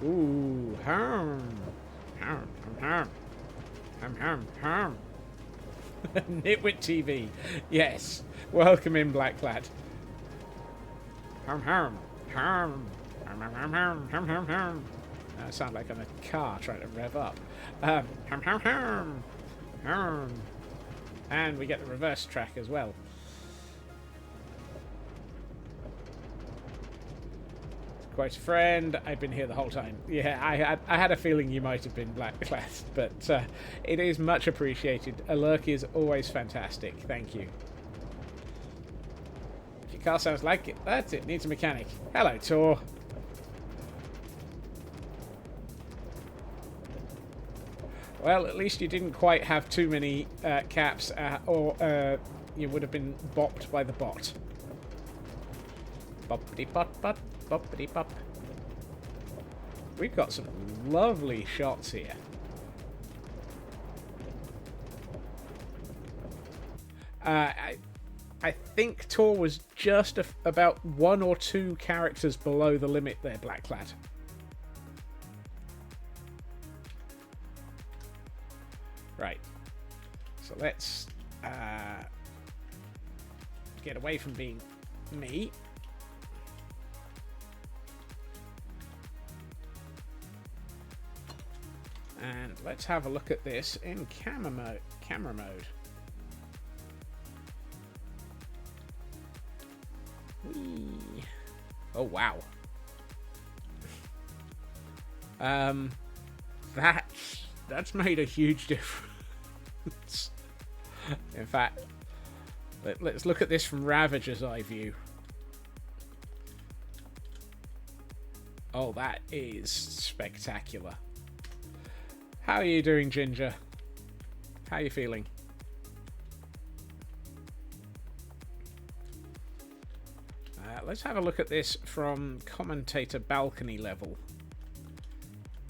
Ooh, Nitwit TV. Yes. Welcome in, Black Lad. I sound like I'm a car trying to rev up. And we get the reverse track as well. Quite a friend. I've been here the whole time. Yeah, I had a feeling you might have been Black Class, but it is much appreciated. A lurk is always fantastic. Thank you. If your car sounds like it, that's it. Needs a mechanic. Hello, Tor. Well, at least you didn't quite have too many caps, or you would have been bopped by the bot. Boppity-bot-bot. Boppity-bop. We've got some lovely shots here. I think Tor was just about 1 or 2 characters below the limit there, Black Lad. Right. So let's get away from being me. And let's have a look at this in camera mode. Whee. Oh wow. That's made a huge difference. In fact, let's look at this from Ravager's eye view. Oh, that is spectacular. How are you doing, Ginger? How are you feeling? Let's have a look at this from commentator balcony level.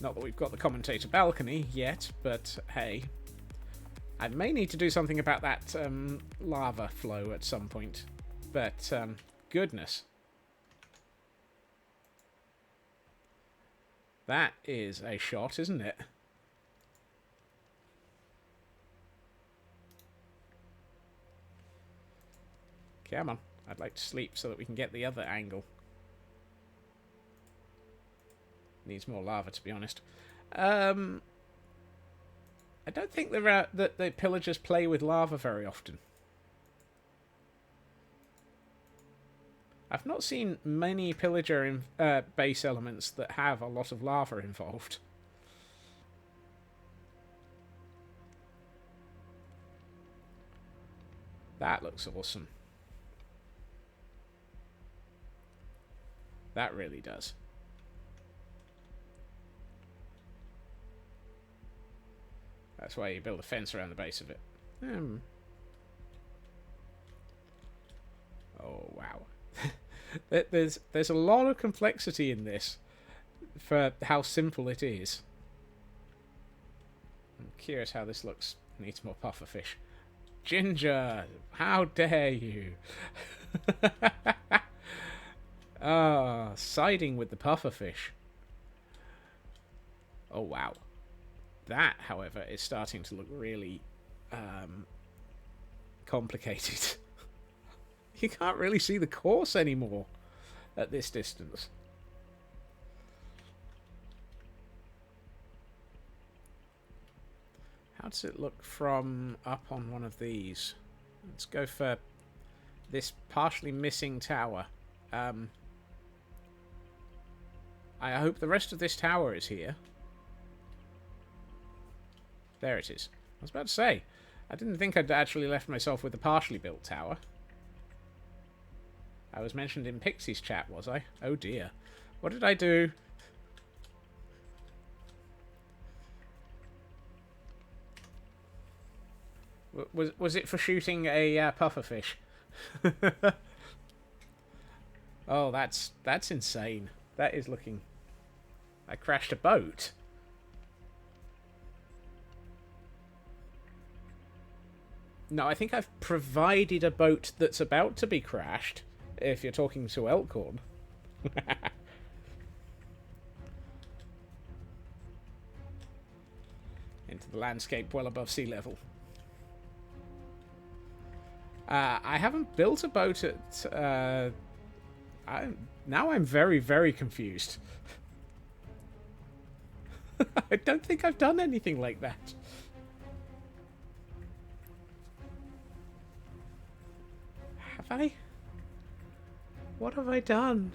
Not that we've got the commentator balcony yet, but hey. I may need to do something about that lava flow at some point. But, goodness. That is a shot, isn't it? Come on. I'd like to sleep so that we can get the other angle. Needs more lava, to be honest. I don't think that the pillagers play with lava very often. I've not seen many pillager base elements that have a lot of lava involved. That looks awesome. That really does. That's why you build a fence around the base of it. Oh, wow. There's a lot of complexity in this. for how simple it is. I'm curious how this looks. Needs more pufferfish. Ginger, how dare you? Ah, siding with the pufferfish. Oh wow. That, however, is starting to look really complicated. You can't really see the course anymore at this distance. How does it look from up on one of these? Let's go for this partially missing tower. I hope the rest of this tower is here. There it is. I was about to say, I didn't think I'd actually left myself with a partially built tower. I was mentioned in Pixie's chat, was I? Oh dear. What did I do? Was it for shooting a pufferfish? Oh, that's insane. That is looking... I crashed a boat. No, I think I've provided a boat that's about to be crashed, if you're talking to Elkhorn. Into the landscape well above sea level. I haven't built a boat at... now I'm very, very confused. I don't think I've done anything like that. Have I? What have I done?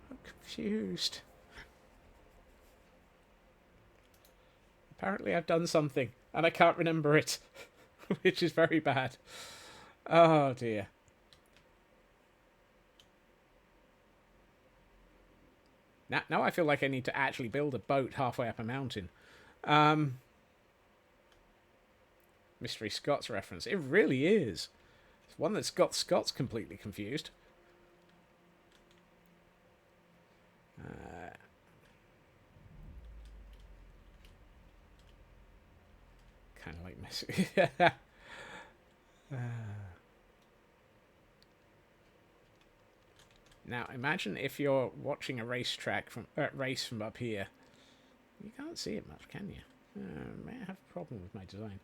I'm confused. Apparently I've done something, and I can't remember it, which is very bad. Oh dear. Now I feel like I need to actually build a boat halfway up a mountain. Mystery Scots reference. It really is. It's one that's got Scots completely confused. Kind of like messy. Now, imagine if you're watching a racetrack from race from up here. You can't see it much, can you? May I have a problem with my design?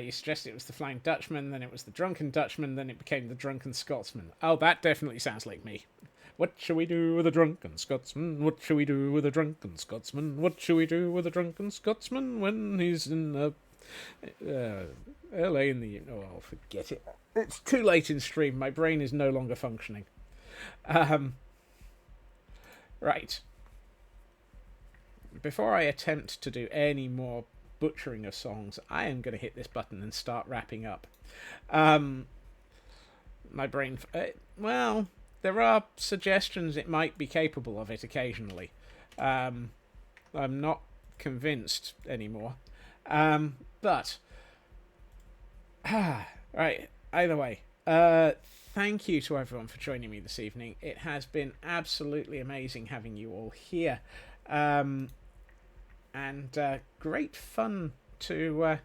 You suggested it was the Flying Dutchman, then it was the Drunken Dutchman, then it became the Drunken Scotsman. Oh, that definitely sounds like me. What shall we do with a Drunken Scotsman? What shall we do with a Drunken Scotsman? What shall we do with a Drunken Scotsman when he's in LA in the... Oh, forget it. It's too late in stream. My brain is no longer functioning. Right. Before I attempt to do any more butchering of songs, I am going to hit this button and start wrapping up. My brain... well, there are suggestions it might be capable of it occasionally. I'm not convinced anymore. But... right, either way. Thank you to everyone for joining me this evening. It has been absolutely amazing having you all here. And great fun to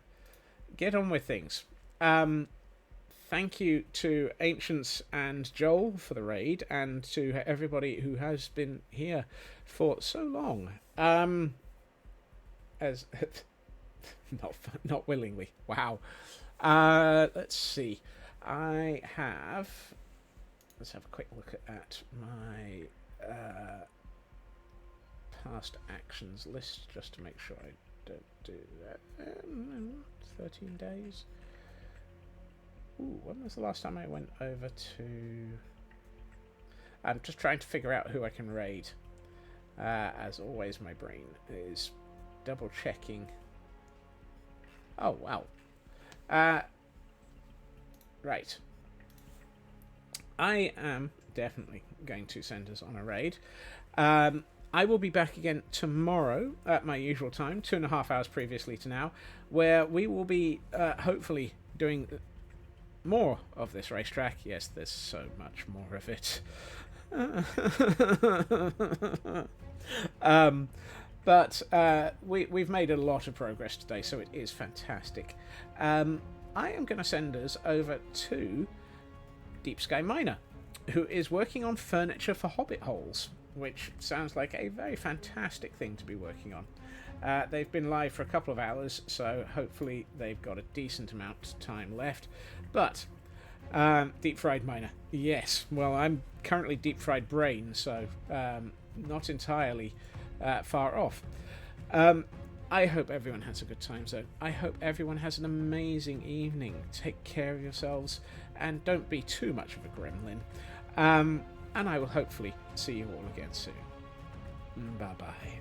get on with things. Thank you to Ancients and Joel for the raid, and to everybody who has been here for so long. As not willingly. Wow. Let's see. Let's have a quick look at my past actions list just to make sure I don't do that. 13 days. Ooh, when was the last time I went over to... I'm just trying to figure out who I can raid. As always, my brain is double checking. Oh, wow. Right. I am definitely going to send us on a raid. I will be back again tomorrow at my usual time, 2.5 hours previously to now, where we will be hopefully doing more of this racetrack. Yes, there's so much more of it. But we've made a lot of progress today, so it is fantastic. I am going to send us over to Deep Sky Miner, who is working on furniture for hobbit holes, which sounds like a very fantastic thing to be working on. They've been live for a couple of hours, so hopefully they've got a decent amount of time left. But Deep Fried Miner, yes. Well, I'm currently Deep Fried Brain, so not entirely far off. I hope everyone has a good time, so I hope everyone has an amazing evening. Take care of yourselves, and don't be too much of a gremlin. And I will hopefully see you all again soon. Bye-bye.